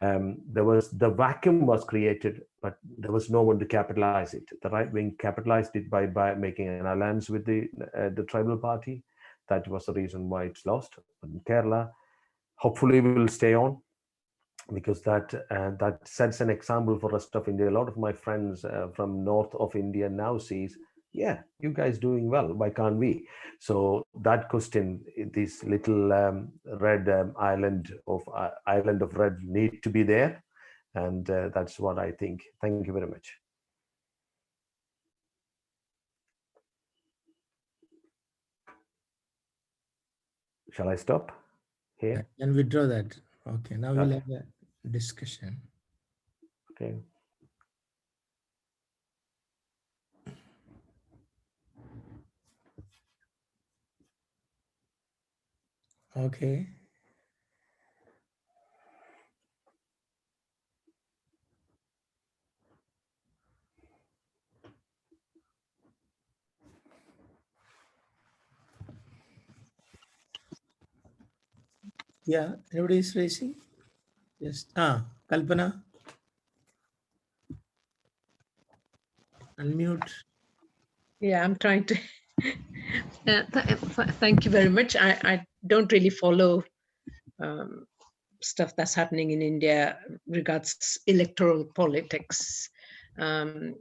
the vacuum was created, but there was no one to capitalize it. The right wing capitalized it by making an alliance with the tribal party. That was the reason why it's lost. But in Kerala, hopefully we will stay on, because that sets an example for the rest of India. A lot of my friends from north of India now sees, yeah, you guys doing well, why can't we? So that question, this little red island of red need to be there, and that's what I think. Thank you very much. Shall I stop here? And withdraw that. Okay, now we'll have a discussion. Okay. Okay. Yeah, everybody is raising? Yes. Kalpana? Unmute. Yeah, I'm trying to. Thank you very much. I don't really follow stuff that's happening in India regards electoral politics. So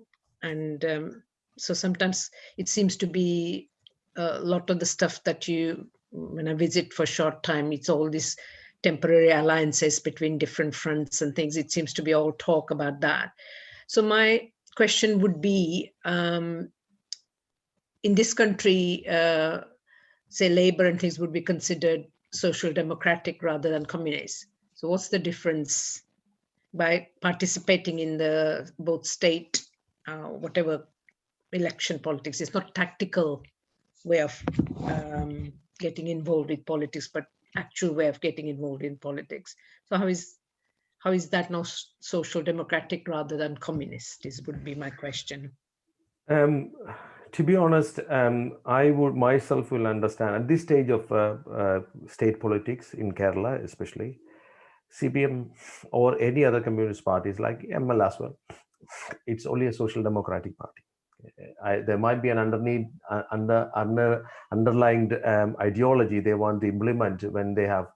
sometimes it seems to be a lot of the stuff that when I visit for a short time, it's all these temporary alliances between different fronts and things. It seems to be all talk about that. So my question would be, in this country, say labor and things would be considered social democratic rather than communist. So what's the difference by participating in the both state, whatever election politics? It's not tactical way of getting involved with politics, but actual way of getting involved in politics. So how is that now social democratic rather than communist? This would be my question. To be honest, I would myself will understand at this stage of state politics in Kerala, especially CPM or any other communist parties like ML as well. It's only a social democratic party. There might be an underlying ideology they want to implement when they have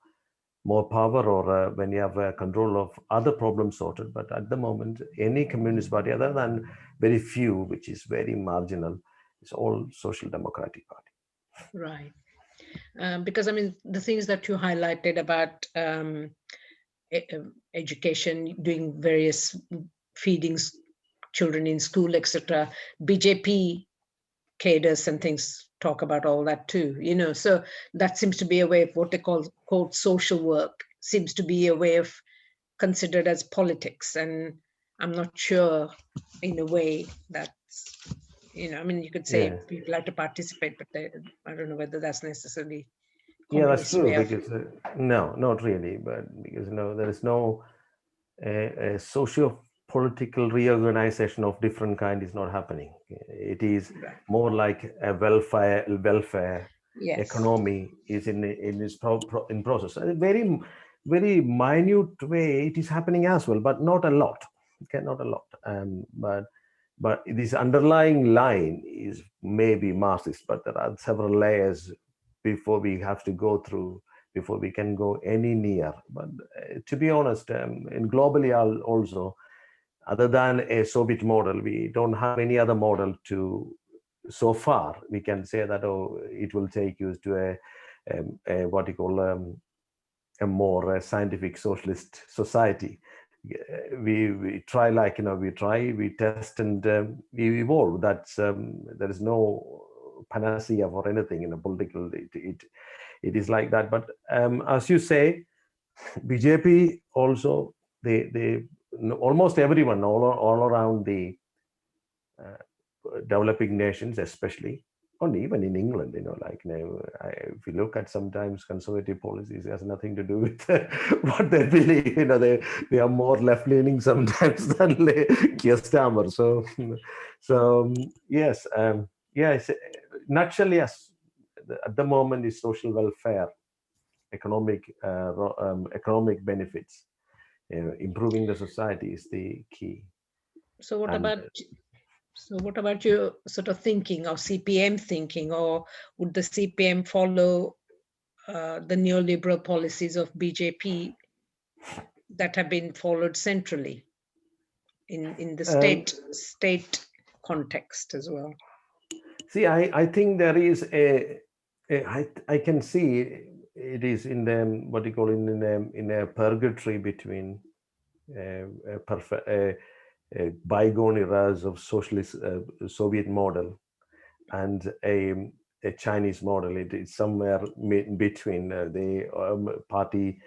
more power or when you have control of other problems sorted. But at the moment, any communist party, other than very few, which is very marginal, it's all social democratic party. Right. Because I mean, the things that you highlighted about education, doing various feedings, children in school, etc. BJP cadres and things talk about all that too, so that seems to be a way of what they call quote social work, seems to be a way of considered as politics. And I'm not sure in a way that's, I mean, you could say people have to participate, but I don't know whether that's necessarily that's true, because no, not really, but because there is no socio-political reorganization of different kind is not happening. It is more like a welfare yes. economy is in process. A very, very minute way it is happening as well, but not a lot. Okay, not a lot. But this underlying line is maybe Marxist, but there are several layers before we have to go through before we can go any near. But to be honest, in globally also, other than a Soviet model, we don't have any other model to, so far, we can say that, it will take you to a what you call a more scientific socialist society. We try, like, we test and we evolve. That's there is no panacea for anything in a political, it is like that. But as you say, BJP also, they almost everyone all around the developing nations, especially only even in England, like if you look at sometimes conservative policies, it has nothing to do with what they believe. They are more left-leaning sometimes than Keir Starmer. So yes, yes. Nutshell, yes. At the moment, is social welfare, economic benefits, improving the society is the key. So what about your sort of thinking, or CPM thinking, or would the CPM follow the neoliberal policies of BJP that have been followed centrally in the state context as well? See, I think there is I can see it is in the what you call in a purgatory between bygone eras of socialist Soviet model and a Chinese model. It is somewhere in between. The party,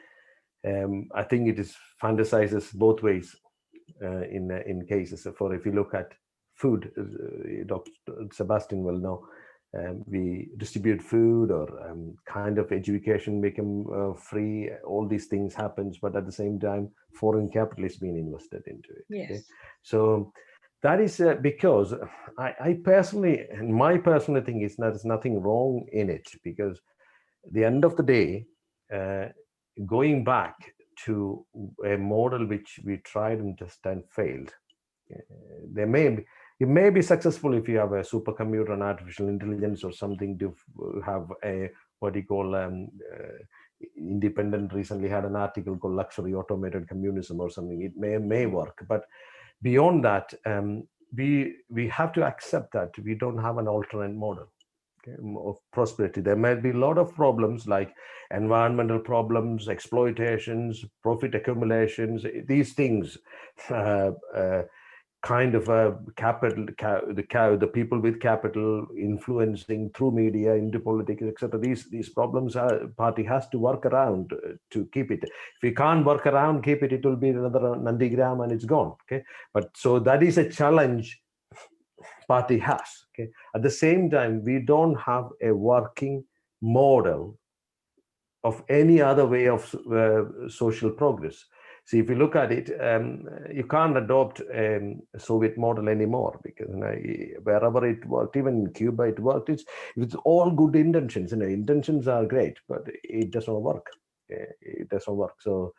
I think it is fantasizes both ways in cases. For if you look at food, Dr. Sebastian will know, we distribute food or kind of education become free. All these things happens, but at the same time, foreign capital is being invested into it. Yes. Okay? So that is because I personally, and my personal thing is there's nothing wrong in it, because at the end of the day, going back to a model which we tried and just and failed. It may be successful if you have a supercomputer and artificial intelligence or something to have a what you call Independent recently had an article called luxury automated communism or something. It may work, but beyond that, we have to accept that we don't have an alternate model of prosperity. There might be a lot of problems like environmental problems, exploitations, profit accumulations, these things, kind of capital, the people with capital influencing through media into politics, etc. These problems party has to work around to keep it. If we can't work around, keep it, it will be another Nandigram and it's gone. Okay, but so that is a challenge party has. Okay, at the same time, we don't have a working model of any other way of social progress. See, if you look at it, you can't adopt a Soviet model anymore, because wherever it worked, even in Cuba it worked. It's all good intentions. Intentions are great, but it doesn't work. It doesn't work. So,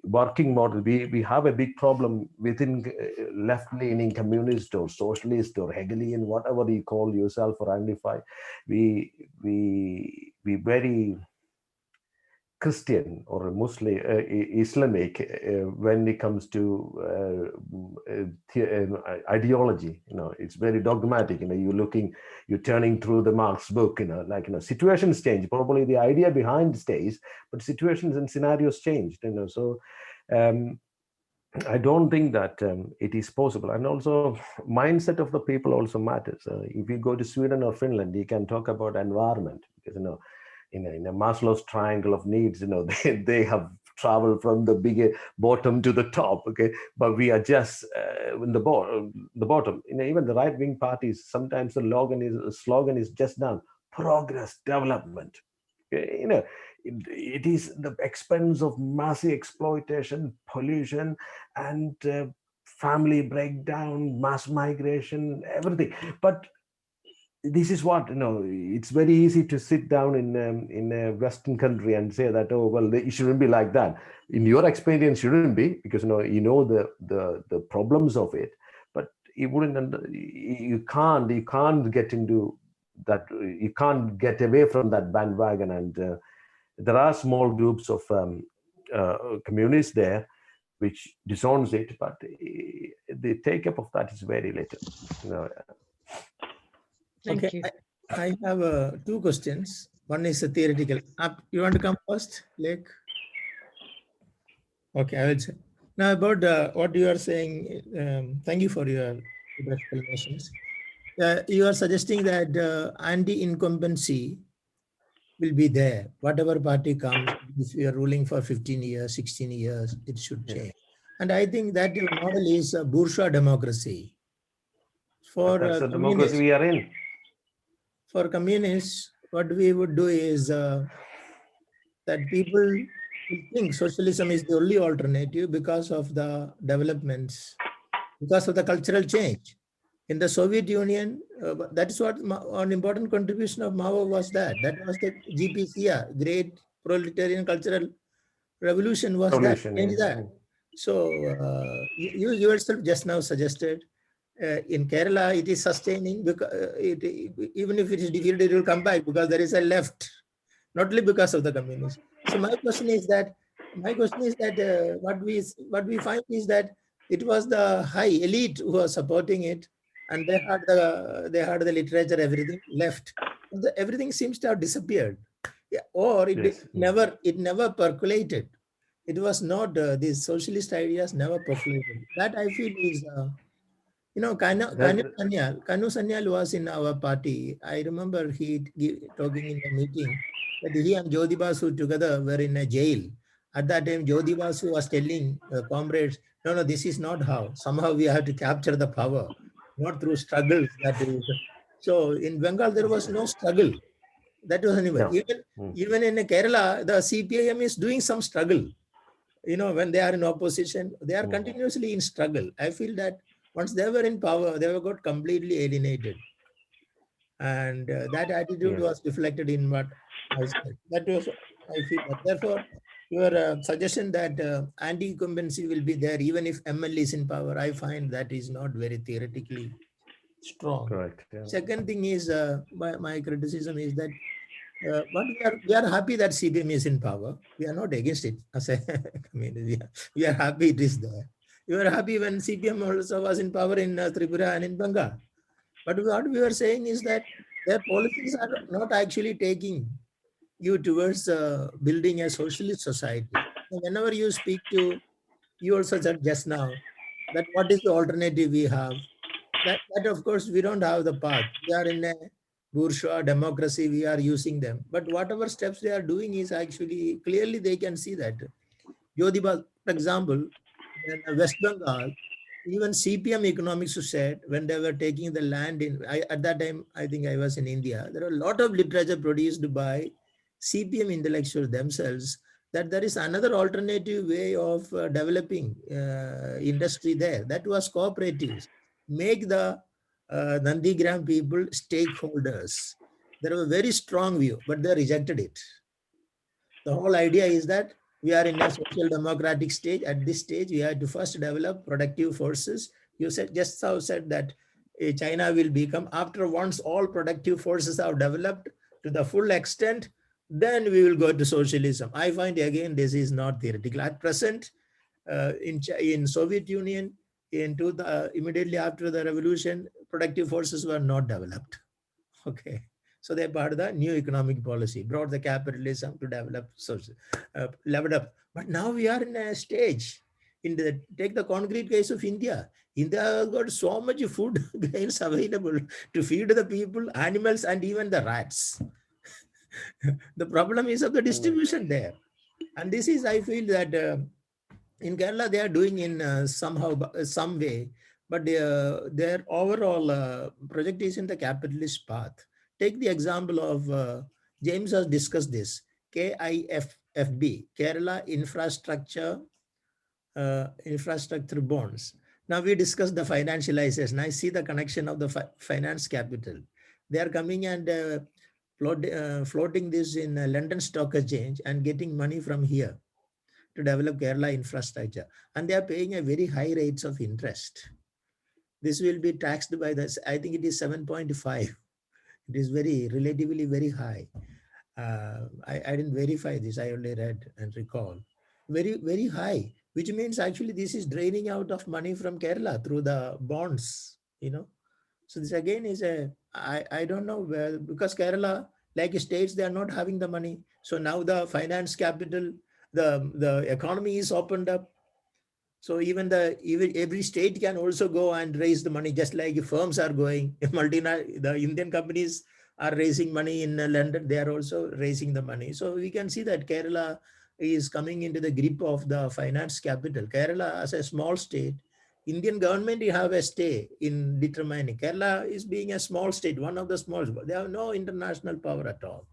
working model, we have a big problem within left-leaning communist or socialist or Hegelian, whatever you call yourself or identify. We very Christian or Muslim, Islamic when it comes to ideology. It's very dogmatic. You're turning through the Marx book. Situations change. Probably the idea behind stays, but situations and scenarios changed. So I don't think that it is possible. And also, mindset of the people also matters. If you go to Sweden or Finland, you can talk about environment, because in a Maslow's triangle of needs, they have traveled from the bigger bottom to the top. Okay, but we are just in the bottom. Even the right-wing parties, sometimes the slogan is just done progress, development. Okay? It is the expense of massive exploitation, pollution, and family breakdown, mass migration, everything. But this is what it's very easy to sit down in a Western country and say that, oh well, it shouldn't be like that. In your experience, shouldn't be, because the problems of it. But you can't get into that. You can't get away from that bandwagon. And there are small groups of communists there which disowns it, but the take up of that is very little. Thank you. I have two questions. One is a theoretical. You want to come first, Lake? Okay, I will say. Now about what you are saying, thank you for your explanations. You are suggesting that anti-incumbency will be there. Whatever party comes, if you are ruling for 15 years, 16 years, it should change. And I think that your model is a bourgeois democracy. That's the democracy we are in. for communists, what we would do is that people will think socialism is the only alternative because of the developments, because of the cultural change. In the Soviet Union, that is what an important contribution of Mao was that. That was the GPCR, Great Proletarian Cultural Revolution was that, Revolution, change yeah. that. So you yourself just now suggested in Kerala, it is sustaining because even if it is defeated, it will come back because there is a left, not only because of the communists. So my question is that what we find is that it was the high elite who was supporting it, and they had the literature, everything left. Everything seems to have disappeared, yeah, or Yes. it never percolated. It was not these socialist ideas never percolated. That I feel is Kanu Sanyal was in our party. I remember talking in a meeting that he and Jyoti Basu together were in a jail. At that time, Jyoti Basu was telling comrades, no, this is not how. Somehow we have to capture the power, not through struggles. That is. So in Bengal, there was no struggle. That was anyway. No. Even in Kerala, the CPIM is doing some struggle. When they are in opposition, they are continuously in struggle. I feel that once they were in power, they were got completely alienated. And that attitude was reflected in what I said. That was, I feel that. Therefore, your suggestion that anti-incumbency will be there even if ML is in power, I find that is not very theoretically strong. Correct. Yeah. Second thing is, my criticism is that but we are happy that CPIM is in power. We are not against it as a community. We are happy it is there. We were happy when CPM also was in power in Tripura and in Bengal. But what we were saying is that their policies are not actually taking you towards building a socialist society. So whenever you speak to, you also said just now, that what is the alternative we have? That of course we don't have the path. We are in a bourgeois democracy, we are using them. But whatever steps they are doing is actually, clearly they can see that. Jyotiba, for example, in West Bengal, even CPM economics said when they were taking the land at that time, I think I was in India, there are a lot of literature produced by CPM intellectuals themselves that there is another alternative way of developing industry there. That was cooperatives. Make the Nandigram people stakeholders. There was a very strong view, but they rejected it. The whole idea is that we are in a social democratic stage. At this stage, we have to first develop productive forces. You said just how said that China will become, after once all productive forces are developed to the full extent, then we will go to socialism. I find again this is not theoretical. At present, in Soviet Union, immediately after the revolution, productive forces were not developed. Okay. So they part of the new economic policy, brought the capitalism to develop social, leveled up. But now we are in a stage. Take the concrete case of India. India has got so much food grains available to feed the people, animals, and even the rats. The problem is of the distribution there. And this is, I feel that in Kerala, they are doing in some way, but their overall project is in the capitalist path. Take the example of, James has discussed this, KIFFB, Kerala Infrastructure Bonds. Now we discussed the financialization. I see the connection of the finance capital. They are coming and floating this in London Stock Exchange and getting money from here to develop Kerala infrastructure. And they are paying a very high rates of interest. This will be taxed by this. I think it is 7.5. It is relatively very high. I didn't verify this. I only read and recall. Very, very high, which means actually this is draining out of money from Kerala through the bonds, So this again is I don't know where, because Kerala, like states, they are not having the money. So now the finance capital, the economy is opened up. So even every state can also go and raise the money, just like firms are going. The Indian companies are raising money in London. They are also raising the money. So we can see that Kerala is coming into the grip of the finance capital. Kerala, as a small state, Indian government, you have a stay in determining. Kerala is being a small state, one of the smallest, but they have no international power at all.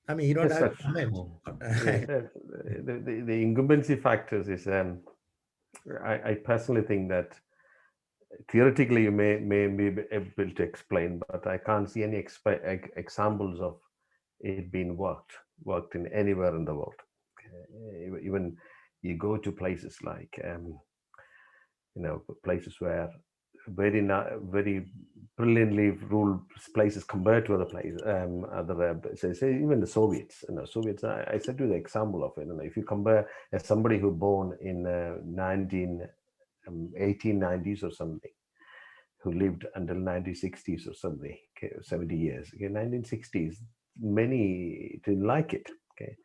I mean, you don't Yes, have to that's comment. yes, the incumbency factors is I personally think that theoretically you may be able to explain, but I can't see any examples of it being worked in anywhere in the world. Even you go to places like places where very brilliantly ruled places compared to other places, say even the Soviets. Soviets. I said to the example of it. If you compare as somebody who born in 1890s or something, who lived until 1960s or something, okay, 70 years. Okay, 1960s, many didn't like it. Okay,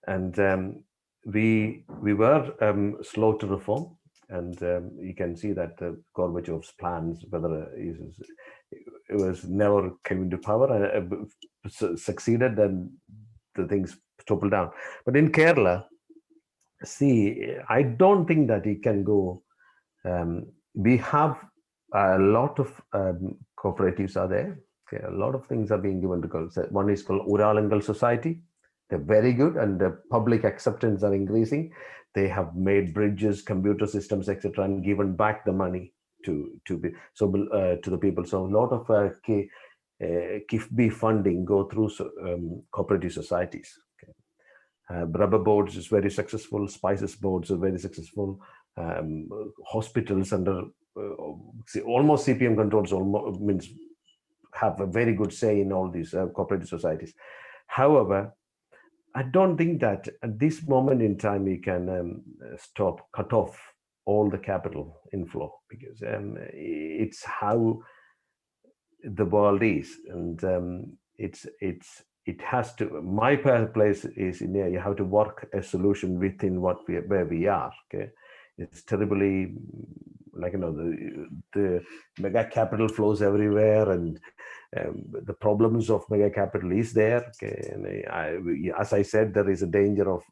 and we were slow to reform. And you can see that Gorbachev's plans, whether it was never came into power and succeeded, then the things toppled down. But in Kerala, see, I don't think that it can go. We have a lot of cooperatives are there. Okay, a lot of things are being given to girls. One is called Uralangal Society. They're very good, and the public acceptance are increasing. They have made bridges, computer systems, etc., and given back the money to the people. So a lot of KIFBI funding go through cooperative societies. Okay. Rubber boards is very successful. Spices boards are very successful. Hospitals under almost CPIM controls almost means have a very good say in all these cooperative societies. However, I don't think that at this moment in time we can cut off all the capital inflow, because it's how the world is, and it has to. My place is in there. You have to work a solution within where we are. Okay, it's terribly like the mega capital flows everywhere, and the problems of mega capital is there. Okay, and as I said, there is a danger of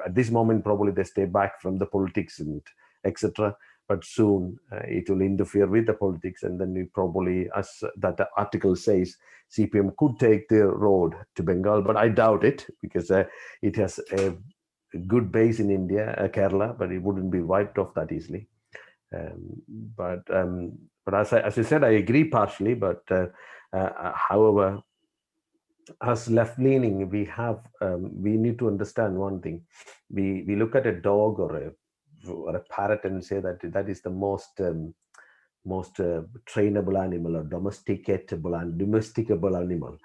at this moment probably they stay back from the politics and etc. But soon it will interfere with the politics, and then we probably, as that article says, CPM could take the road to Bengal, but I doubt it, because it has a good base in India, Kerala, but it wouldn't be wiped off that easily. But as I said, I agree partially, but however, as left-leaning, we need to understand one thing. We look at a dog or a parrot and say that is the most trainable animal or domesticable animal.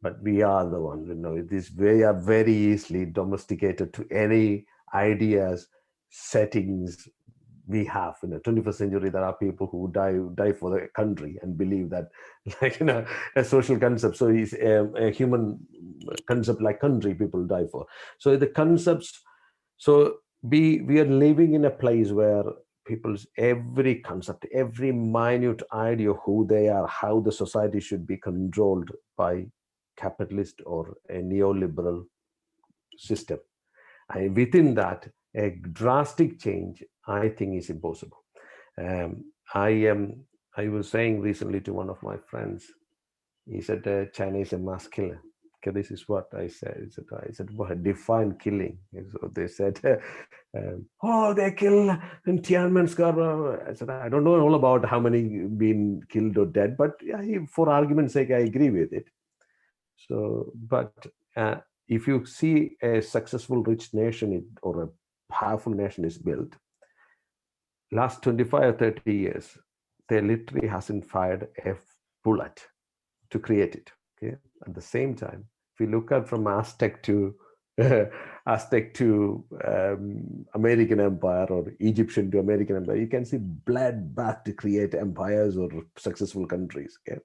But we are the ones, we are very easily domesticated to any ideas, settings we have. In the 21st century, there are people who die for the country and believe that, a social concept. So it's a human concept like country people die for. So the concepts. So we are living in a place where people's every concept, every minute idea of who they are, how the society should be controlled by capitalist or a neoliberal system. And within that, a drastic change, I think, is impossible. I was saying recently to one of my friends, he said, China is a mass killer. Okay, this is what I said. I said, what, define killing? So they said, oh, they kill in Tiananmen Square. I said, I don't know all about how many been killed or dead, but yeah, for argument's sake, I agree with it. So, but if you see a successful rich nation or a powerful nation is built, last 25 or 30 years, they literally hasn't fired a bullet to create it. Okay. At the same time, if you look at from Aztec to American Empire or Egyptian to American Empire, you can see bloodbath to create empires or successful countries. Okay.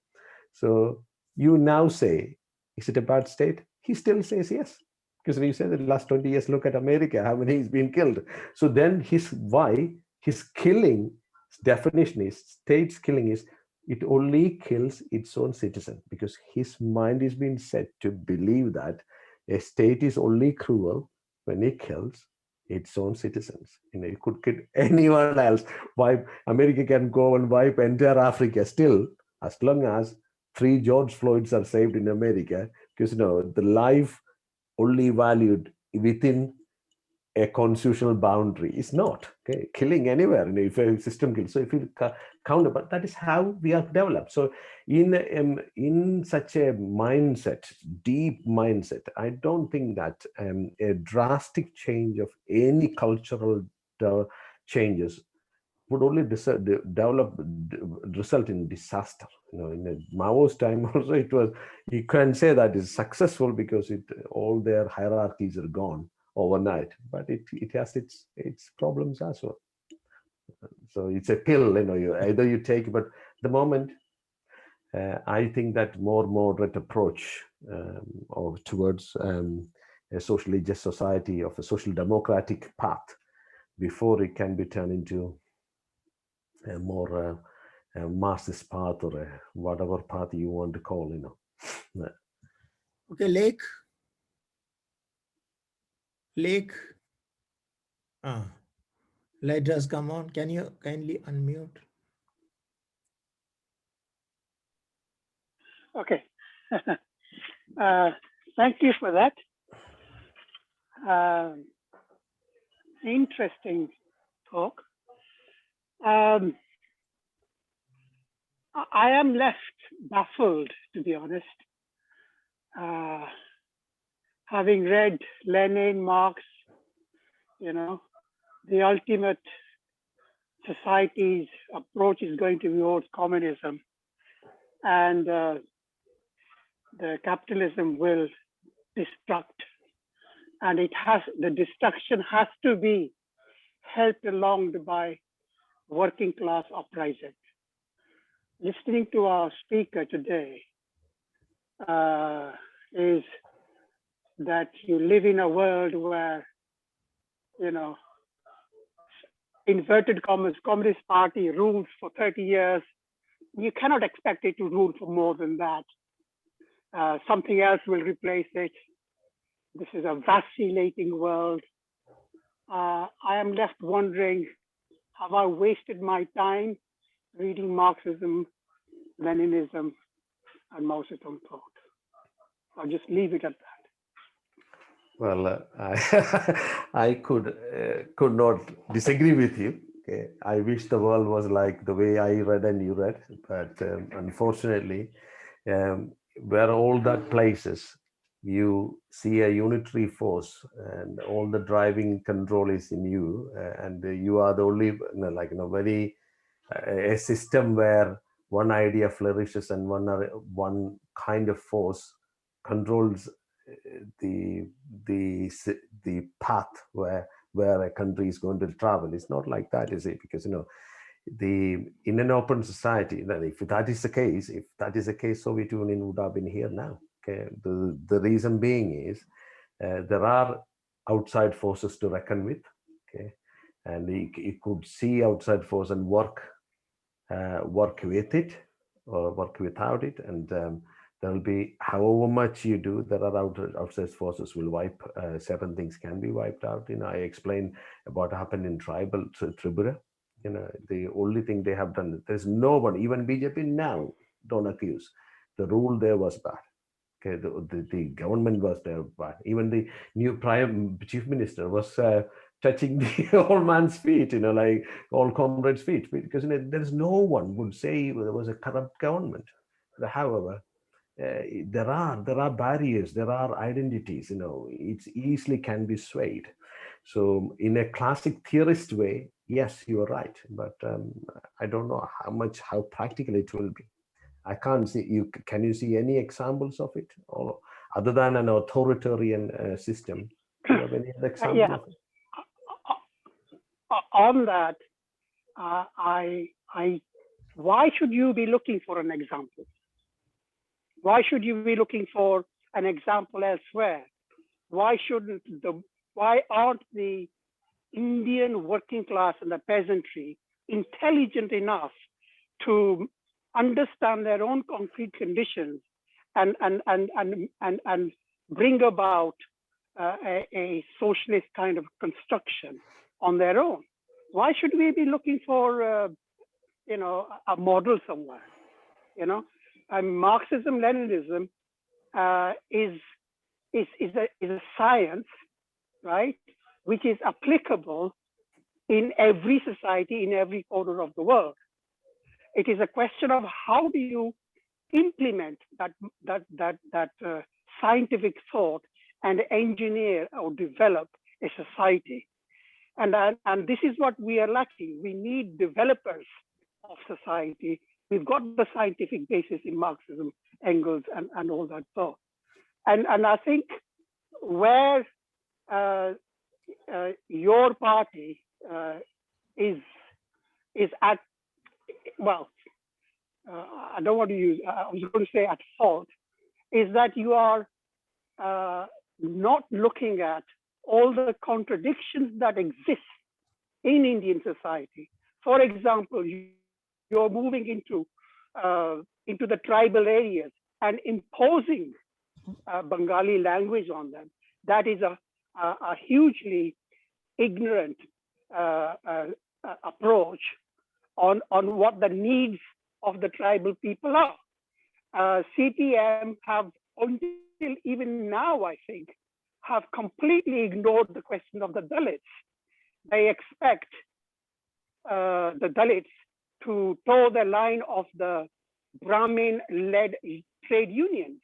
So you now say, is it a bad state? He still says yes. Because when you say that the last 20 years, look at America, how many has been killed. So then his killing definition is, state's killing is, it only kills its own citizen, because his mind is being set to believe that a state is only cruel when it kills its own citizens. You could get anyone else. Wipe America can go and wipe entire Africa still, as long as 3 George Floyds are saved in America, because the life only valued within a constitutional boundary is not killing anywhere. If a system kills, so if you counter, but that is how we are developed. So in such a mindset, deep mindset, I don't think that a drastic change of any cultural changes would only result in disaster. In a Mao's time also, it was, you can say that is successful because all their hierarchies are gone overnight, but it has its problems as well. So it's a pill, either you take, but the moment I think that more moderate approach towards a socially just society of a social democratic path before it can be turned into a more Marxist path or a whatever path you want to call, Okay, Lake. Light has come on. Can you kindly unmute? Okay. Thank you for that. Interesting talk. I am left baffled, to be honest. Having read Lenin, Marx, the ultimate society's approach is going to be towards communism, and the capitalism will destruct, and the destruction has to be helped along by working class uprising. Listening to our speaker today is that you live in a world where, inverted commas, Communist Party rules for 30 years. You cannot expect it to rule for more than that. Something else will replace it. This is a vacillating world. I am left wondering, have I wasted my time reading Marxism, Leninism, and Mao Zedong thought? I'll just leave it at that. Well, I could not disagree with you. Okay. I wish the world was like the way I read and you read, but unfortunately, where all that places, you see a unitary force and all the driving control is in you, and you are the only, very a system where one idea flourishes and one kind of force controls the path where a country is going to travel. It's not like that, is it? Because in an open society, if that is the case, Soviet Union would have been here now. Okay, the reason being is there are outside forces to reckon with. Okay, and you could see outside force and work with it or work without it, and there'll be, however much you do, there are outside forces will wipe. Certain things can be wiped out. I explained about what happened in Tripura. The only thing they have done, there's no one, even BJP now don't accuse. The rule there was bad. Okay, the government was there bad. Even the new chief minister was touching the old man's feet, like old comrades' feet, because there's no one would say there was a corrupt government. However, there are barriers, there are identities, it's easily can be swayed. So in a classic theorist way, yes, you are right, but I don't know how practical it will be. I can't see can you see any examples of it, or other than an authoritarian system? Do you have any other example Yeah. of it? On that, why should you be looking for an example? Why should you be looking for an example elsewhere? Why aren't the Indian working class and the peasantry intelligent enough to understand their own concrete conditions and bring about a socialist kind of construction on their own. Why should we be looking for, you know, a model somewhere? You know, Marxism-Leninism is a science, right, which is applicable in every society, in every corner of the world. It is a question of how do you implement that scientific thought and engineer or develop a society. And this is what we are lacking. We need developers of society. We've got the scientific basis in Marxism, Engels, and all that sort. And I think where your party is at, well, I don't want to use, I was going to say at fault, is that you are not looking at all the contradictions that exist in Indian society. For example, you're moving into the tribal areas and imposing Bengali language on them. That is a hugely ignorant approach on what the needs of the tribal people are. CPIM have, until even now, I think, have completely ignored the question of the Dalits. They expect the Dalits to toe the line of the Brahmin-led trade unions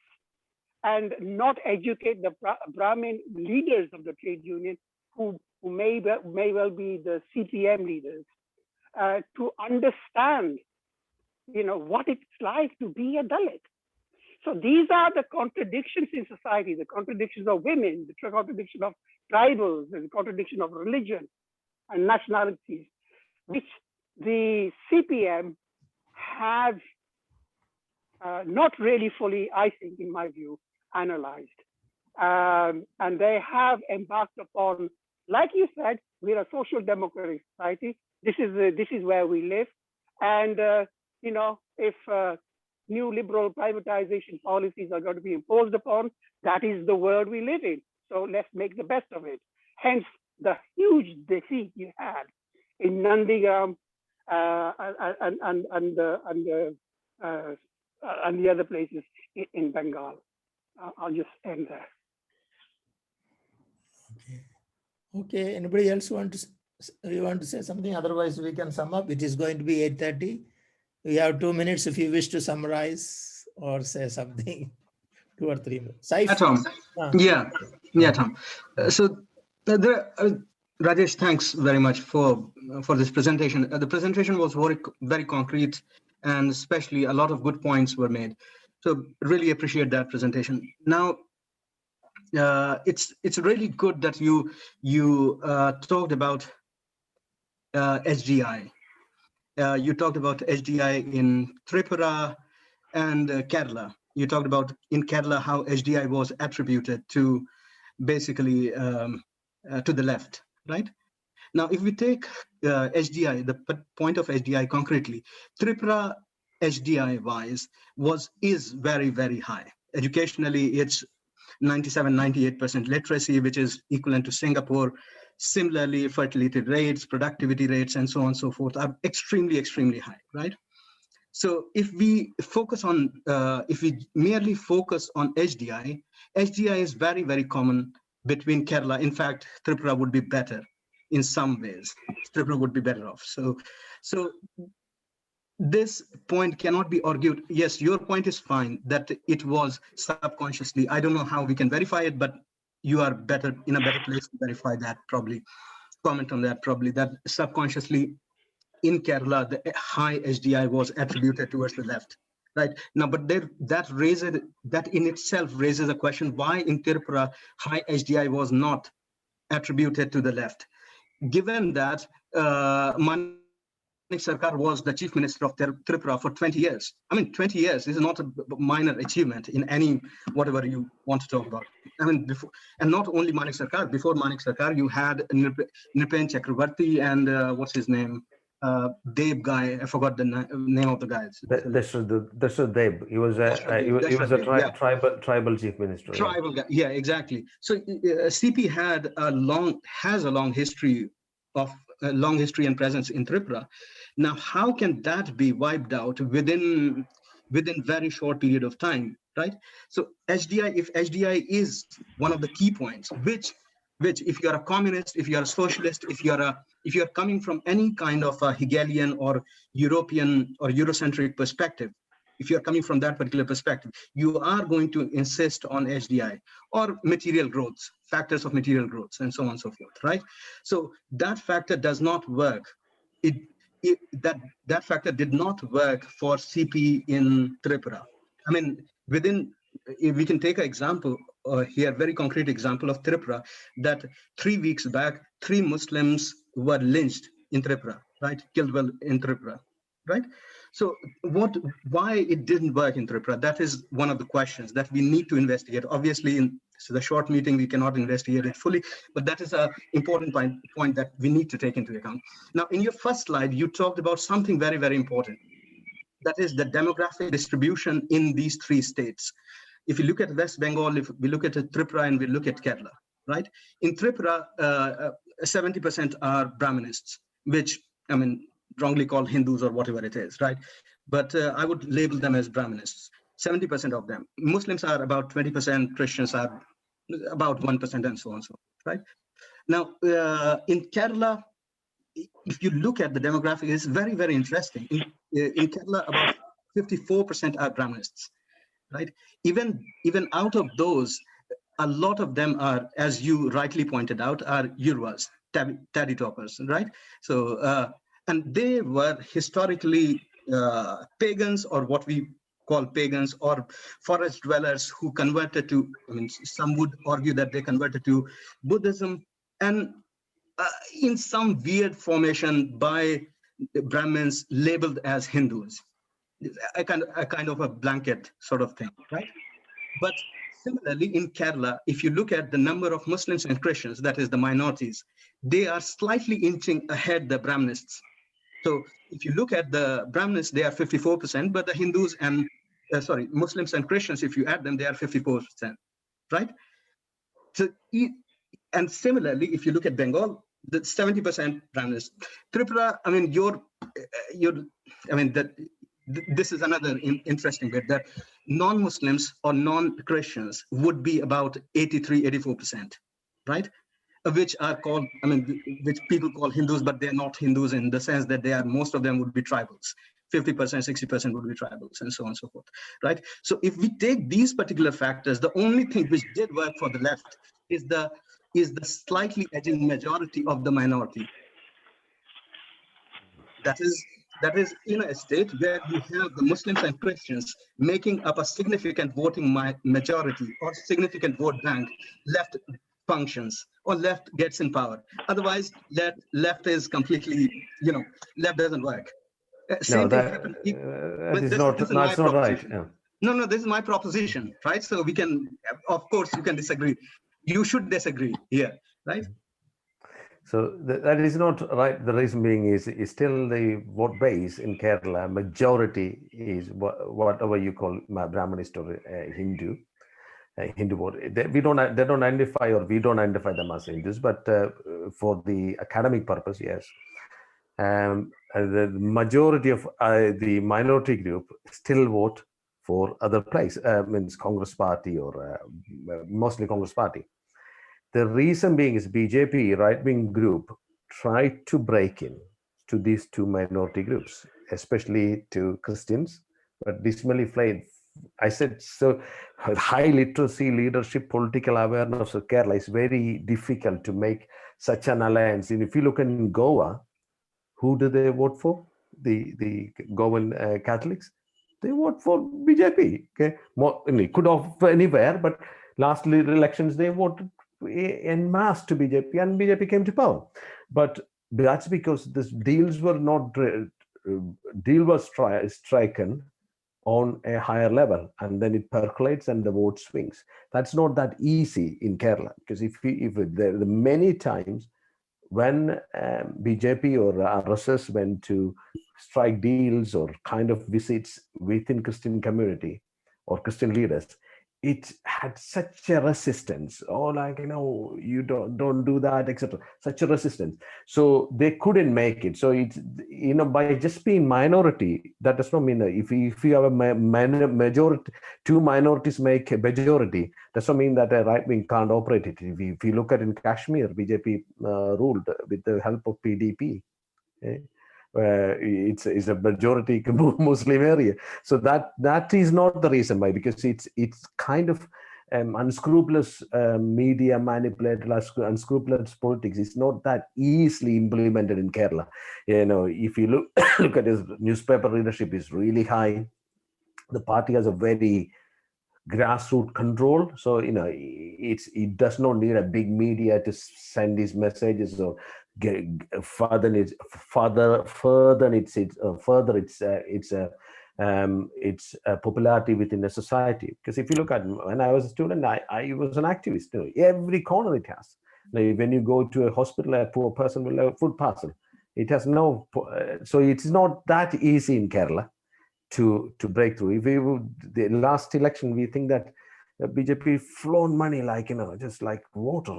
and not educate the Brahmin leaders of the trade union, who may well be the CPIM leaders, to understand, you know, what it's like to be a Dalit. So these are the contradictions in society, the contradictions of women, the contradiction of tribals, the contradiction of religion and nationalities, which the CPIM has not really fully, I think, in my view, analyzed. And they have embarked upon, like you said, we're a social democratic society. This is where we live. And, you know, if new liberal privatization policies are going to be imposed upon, that is the world we live in. So let's make the best of it. Hence, the huge defeat you had in Nandigram and the other places in Bengal. I'll just end there. Okay. Anybody else want to say something? Otherwise, we can sum up. It is going to be 8:30. We have 2 minutes if you wish to summarize or say something. 2 or 3 minutes. Yeah, Tom. Yeah, Tom. Rajesh, thanks very much for this presentation. The presentation was very concrete, and especially a lot of good points were made. So really appreciate that presentation. Now, it's really good that you talked about SGI. You talked about SGI in Tripura and Kerala. You talked about in Kerala how SGI was attributed to basically to the left, right? Now, if we take SGI, the point of SGI concretely, Tripura SGI-wise is very, very high. Educationally, it's 97-98% literacy, which is equivalent to Singapore. Similarly, fertility rates, productivity rates, and so on and so forth are extremely, extremely high, right? So if we focus on, if we merely focus on SGI is very, very common between Kerala. In fact, Tripura would be better in some ways. Tripura would be better off. So this point cannot be argued. Yes, your point is fine that it was subconsciously. I don't know how we can verify it, but you are in a better place to verify that, probably comment on that, probably that subconsciously in Kerala, the high SDI was attributed towards the left, right? Now, but that in itself raises a question, why in Tripura, high SDI was not attributed to the left? Given that Manik Sarkar was the chief minister of Tripura for 20 years. I mean, 20 years is not a minor achievement in any, whatever you want to talk about. I mean, before, and not only Manik Sarkar, before Manik Sarkar, you had Nripen Chakravarti and what's his name? Deb guy. I forgot the name of the guy. Dashrath Deb. He was a tribal chief minister. Tribal guy. Yeah, exactly. So CP has a long history and presence in Tripura. Now, how can that be wiped out within very short period of time, right? So HDI, if HDI is one of the key points, which if you're a communist, if you're a socialist, if you're coming from any kind of a Hegelian or European or Eurocentric perspective, if you're coming from that particular perspective, you are going to insist on HDI or material growths, factors of material growths, and so on and so forth, right? So that factor does not work. That factor did not work for CP in Tripura. I mean, if we can take an example here, very concrete example of Tripura, that 3 weeks back, 3 Muslims were lynched in Tripura, right? Killed in Tripura, right? So why it didn't work in Tripura? That is one of the questions that we need to investigate. Obviously, in the short meeting, we cannot investigate it fully, but that is an important point that we need to take into account. Now, in your first slide, you talked about something very, very important. That is the demographic distribution in these 3 states. If you look at West Bengal, if we look at Tripura and we look at Kerala, right? In Tripura, 70% are Brahminists, which, I mean, wrongly called Hindus or whatever it is, right? But I would label them as Brahminists, 70% of them. Muslims are about 20%, Christians are about 1%, and so on, right? Now, in Kerala, if you look at the demographic, it's very, very interesting. In Kerala, about 54% are Brahminists, right? Even out of those, a lot of them are, as you rightly pointed out, are Yurwas, Taddy toppers, right? So, and they were historically pagans, or what we call pagans, or forest dwellers who converted to, I mean, some would argue that they converted to Buddhism, and in some weird formation by Brahmins labeled as Hindus, a kind of a blanket sort of thing, right? But similarly, in Kerala, if you look at the number of Muslims and Christians, that is the minorities, they are slightly inching ahead the Brahminists. So if you look at the Brahmins, they are 54%, but the Hindus and, Muslims and Christians, if you add them, they are 54%, right? So, and similarly, if you look at Bengal, the 70% Brahminists. Tripura, I mean, this is another interesting bit, that non-Muslims or non-Christians would be about 84%, right? Which are called, I mean, which people call Hindus, but they're not Hindus in the sense that most of them would be tribals. 50%, 60% would be tribals, and so on and so forth, right? So if we take these particular factors, the only thing which did work for the left is the slightly edging majority of the minority. That is in a state where you have the Muslims and Christians making up a significant voting majority or significant vote bank, left functions or left gets in power. Otherwise, left is completely, left doesn't work. No, that is not right. Yeah. No, this is my proposition, right? So we can, of course, you can disagree. You should disagree here, right? So that is not right. The reason being is still the vote base in Kerala, majority is whatever you call Brahminist or Hindu vote. They don't identify, or we don't identify them as Hindus, but for the academic purpose, yes. The majority of the minority group still vote for other place, means Congress Party or mostly Congress Party. The reason being is BJP, right-wing group, tried to break in to these 2 minority groups, especially to Christians, but dismally failed. I said, so high literacy, leadership, political awareness of Kerala is very difficult to make such an alliance. And if you look in Goa, who do they vote for? The Goan Catholics? They vote for BJP. Okay, it could have anywhere, but last elections they voted en masse to BJP, and BJP came to power. But that's because this deals were not deal was stricken on a higher level, and then it percolates and the vote swings. That's not that easy in Kerala, because if the many times when BJP or RSS went to strike deals or kind of visits within Christian community or Christian leaders, it had such a resistance. Oh, like, you don't do that, etc. Such a resistance. So they couldn't make it. So it's, by just being minority, that does not mean that if you have a majority, two minorities make a majority, does not mean that a right wing can't operate it. If you look at in Kashmir, BJP ruled with the help of PDP. It's a majority Muslim area, so that is not the reason why, because it's kind of unscrupulous media manipulated, unscrupulous politics. It's not that easily implemented in Kerala. If you look at his newspaper readership is really high. The party has a very grassroots control, so it does not need a big media to send these messages or further its popularity within the society. Because if you look at, when I was a student, I was an activist. Every corner it has. When you go to a hospital, a poor person will have a food parcel. It has no, so it's not that easy in Kerala to break through. If the last election, we think that BJP flown money like, just like water,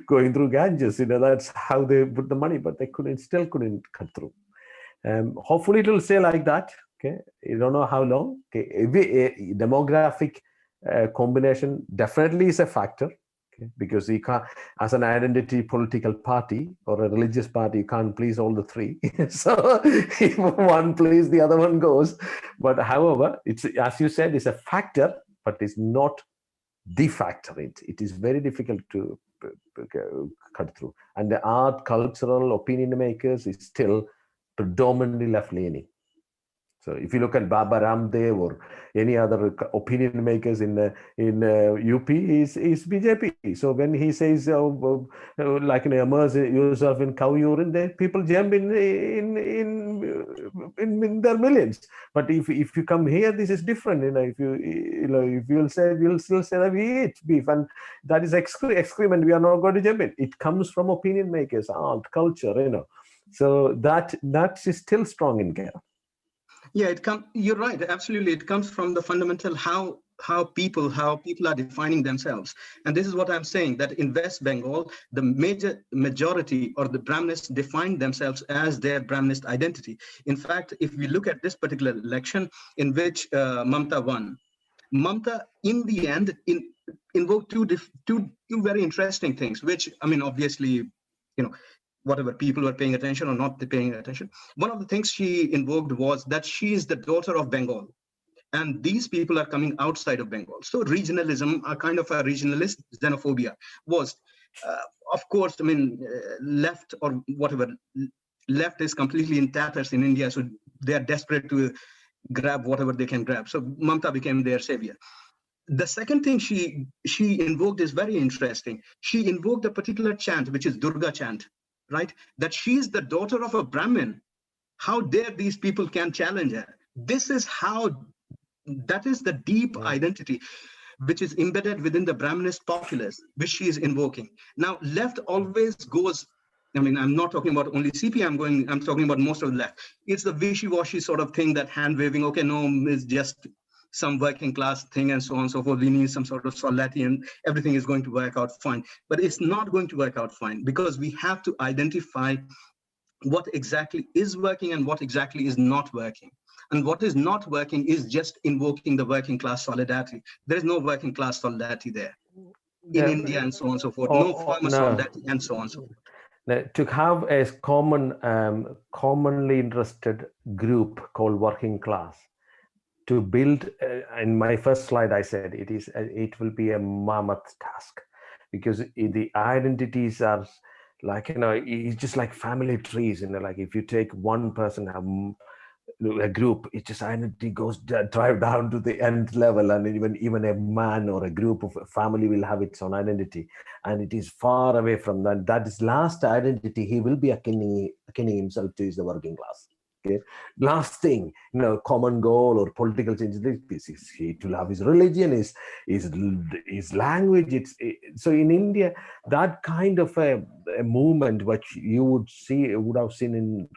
going through Ganges, that's how they put the money, but they still couldn't cut through. Hopefully it will stay like that. Okay, you don't know how long. Okay, demographic combination definitely is a factor. Okay? Because you can't, as an identity political party or a religious party, you can't please all the three. So if one please, the other one goes. But however, it's, as you said, it's a factor, but it's not the factor. It is very difficult to cut through. And the art, cultural, opinion makers is still predominantly left-leaning. So if you look at Baba Ramdev or any other opinion makers in UP, is BJP. So when he says, like, immerse yourself in cow urine, people jump in their millions. But if you come here, this is different. If you'll still say that we eat beef, and that is excrement, we are not going to jump in. It comes from opinion makers, art, culture, So that is still strong in Kerala. Yeah, you're right, absolutely. It comes from the fundamental how people are defining themselves. And this is what I'm saying, that in West Bengal, the majority or the Brahminists defined themselves as their Brahminist identity. In fact, if we look at this particular election in which Mamta won, Mamta in the end invoked two very interesting things, which, obviously, whatever people were paying attention or not paying attention. One of the things she invoked was that she is the daughter of Bengal. And these people are coming outside of Bengal. So regionalism, a kind of a regionalist xenophobia was, of course, left or whatever, left is completely in tatters in India. So they are desperate to grab whatever they can grab. So Mamta became their savior. The second thing she invoked is very interesting. She invoked a particular chant, which is Durga chant. Right, that she is the daughter of a Brahmin. How dare these people can challenge her? That is the deep identity which is embedded within the Brahminist populace, which she is invoking. Now, left always goes, I'm not talking about only CPIM, I'm talking about most of the left. It's the wishy-washy sort of thing, that hand waving, okay, no, it's just some working class thing and so on and so forth. We need some sort of solidarity and everything is going to work out fine. But it's not going to work out fine, because we have to identify what exactly is working and what exactly is not working. And what is not working is just invoking the working class solidarity. There is no working class solidarity there in India and so on and so forth. No farmer solidarity and so on and so forth. To have a commonly interested group called working class, to build, in my first slide, I said it will be a mammoth task, because the identities are like, it's just like family trees. Like if you take one person, a group, it just identity goes drive down to the end level, and even a man or a group of a family will have its own identity, and it is far away from that. That is last identity. He will be akin himself to is the working class. Okay, last thing, common goal or political change is he to love his religion, his language. So in India, that kind of a movement which you would have seen in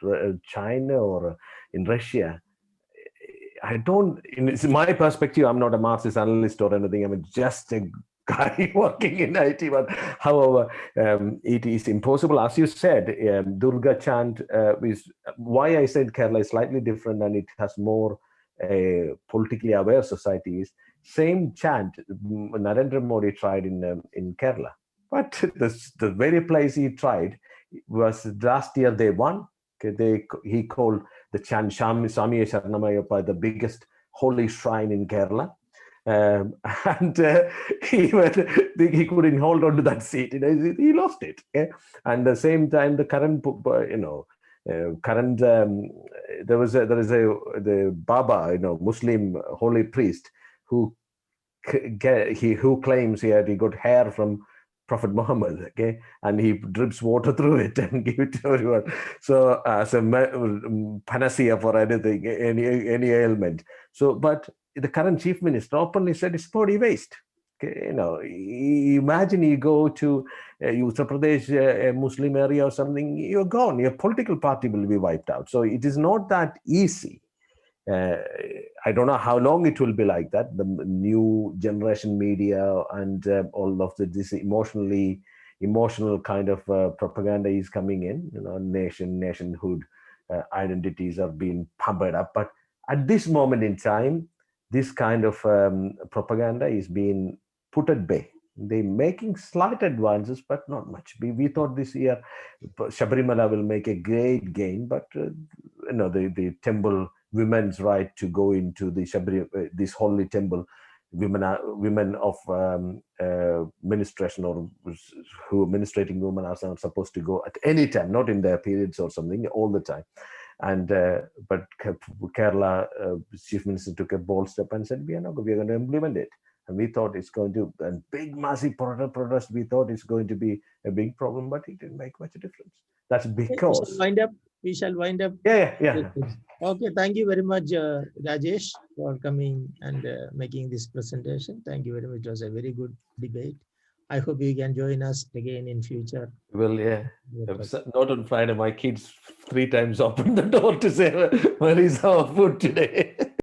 China or in Russia. I don't, in my perspective, I'm not a Marxist analyst or anything. I'm just a guy working in IT. But however, it is impossible. As you said, Durga chant is why I said Kerala is slightly different and it has more politically aware societies. Same chant Narendra Modi tried in Kerala. But the very place he tried was last year they won. Okay, he called the chant Samiye Sharanamaya, the biggest holy shrine in Kerala. And he couldn't hold on to that seat. He lost it. Okay? And at the same time, the current, there is the Baba, Muslim holy priest who claims he got hair from Prophet Muhammad, okay, and he drips water through it and give it to everyone. So as a panacea for anything, any ailment. So, but the current chief minister openly said it's body waste. Okay, imagine you go to Uttar Pradesh, a Muslim area or something, you're gone. Your political party will be wiped out. So it is not that easy. I don't know how long it will be like that. The new generation media and all of this emotional kind of propaganda is coming in. Nationhood identities are being pumped up. But at this moment in time, this kind of propaganda is being put at bay. They're making slight advances, but not much. We thought this year Sabarimala will make a great gain, but the temple women's right to go into the this holy temple, women of ministration or who administrating women are not supposed to go at any time, not in their periods or something, all the time. And but Kerala chief minister took a bold step and said, we're going to implement it. And we thought it's going to a big, massive protest. We thought it's going to be a big problem, but it didn't make much difference. That's because we shall wind up. Yeah. Okay, thank you very much, Rajesh, for coming and making this presentation. Thank you very much. It was a very good debate. I hope you can join us again in future. Well, yeah. Not on Friday. My kids 3 times opened the door to say, where is our food today?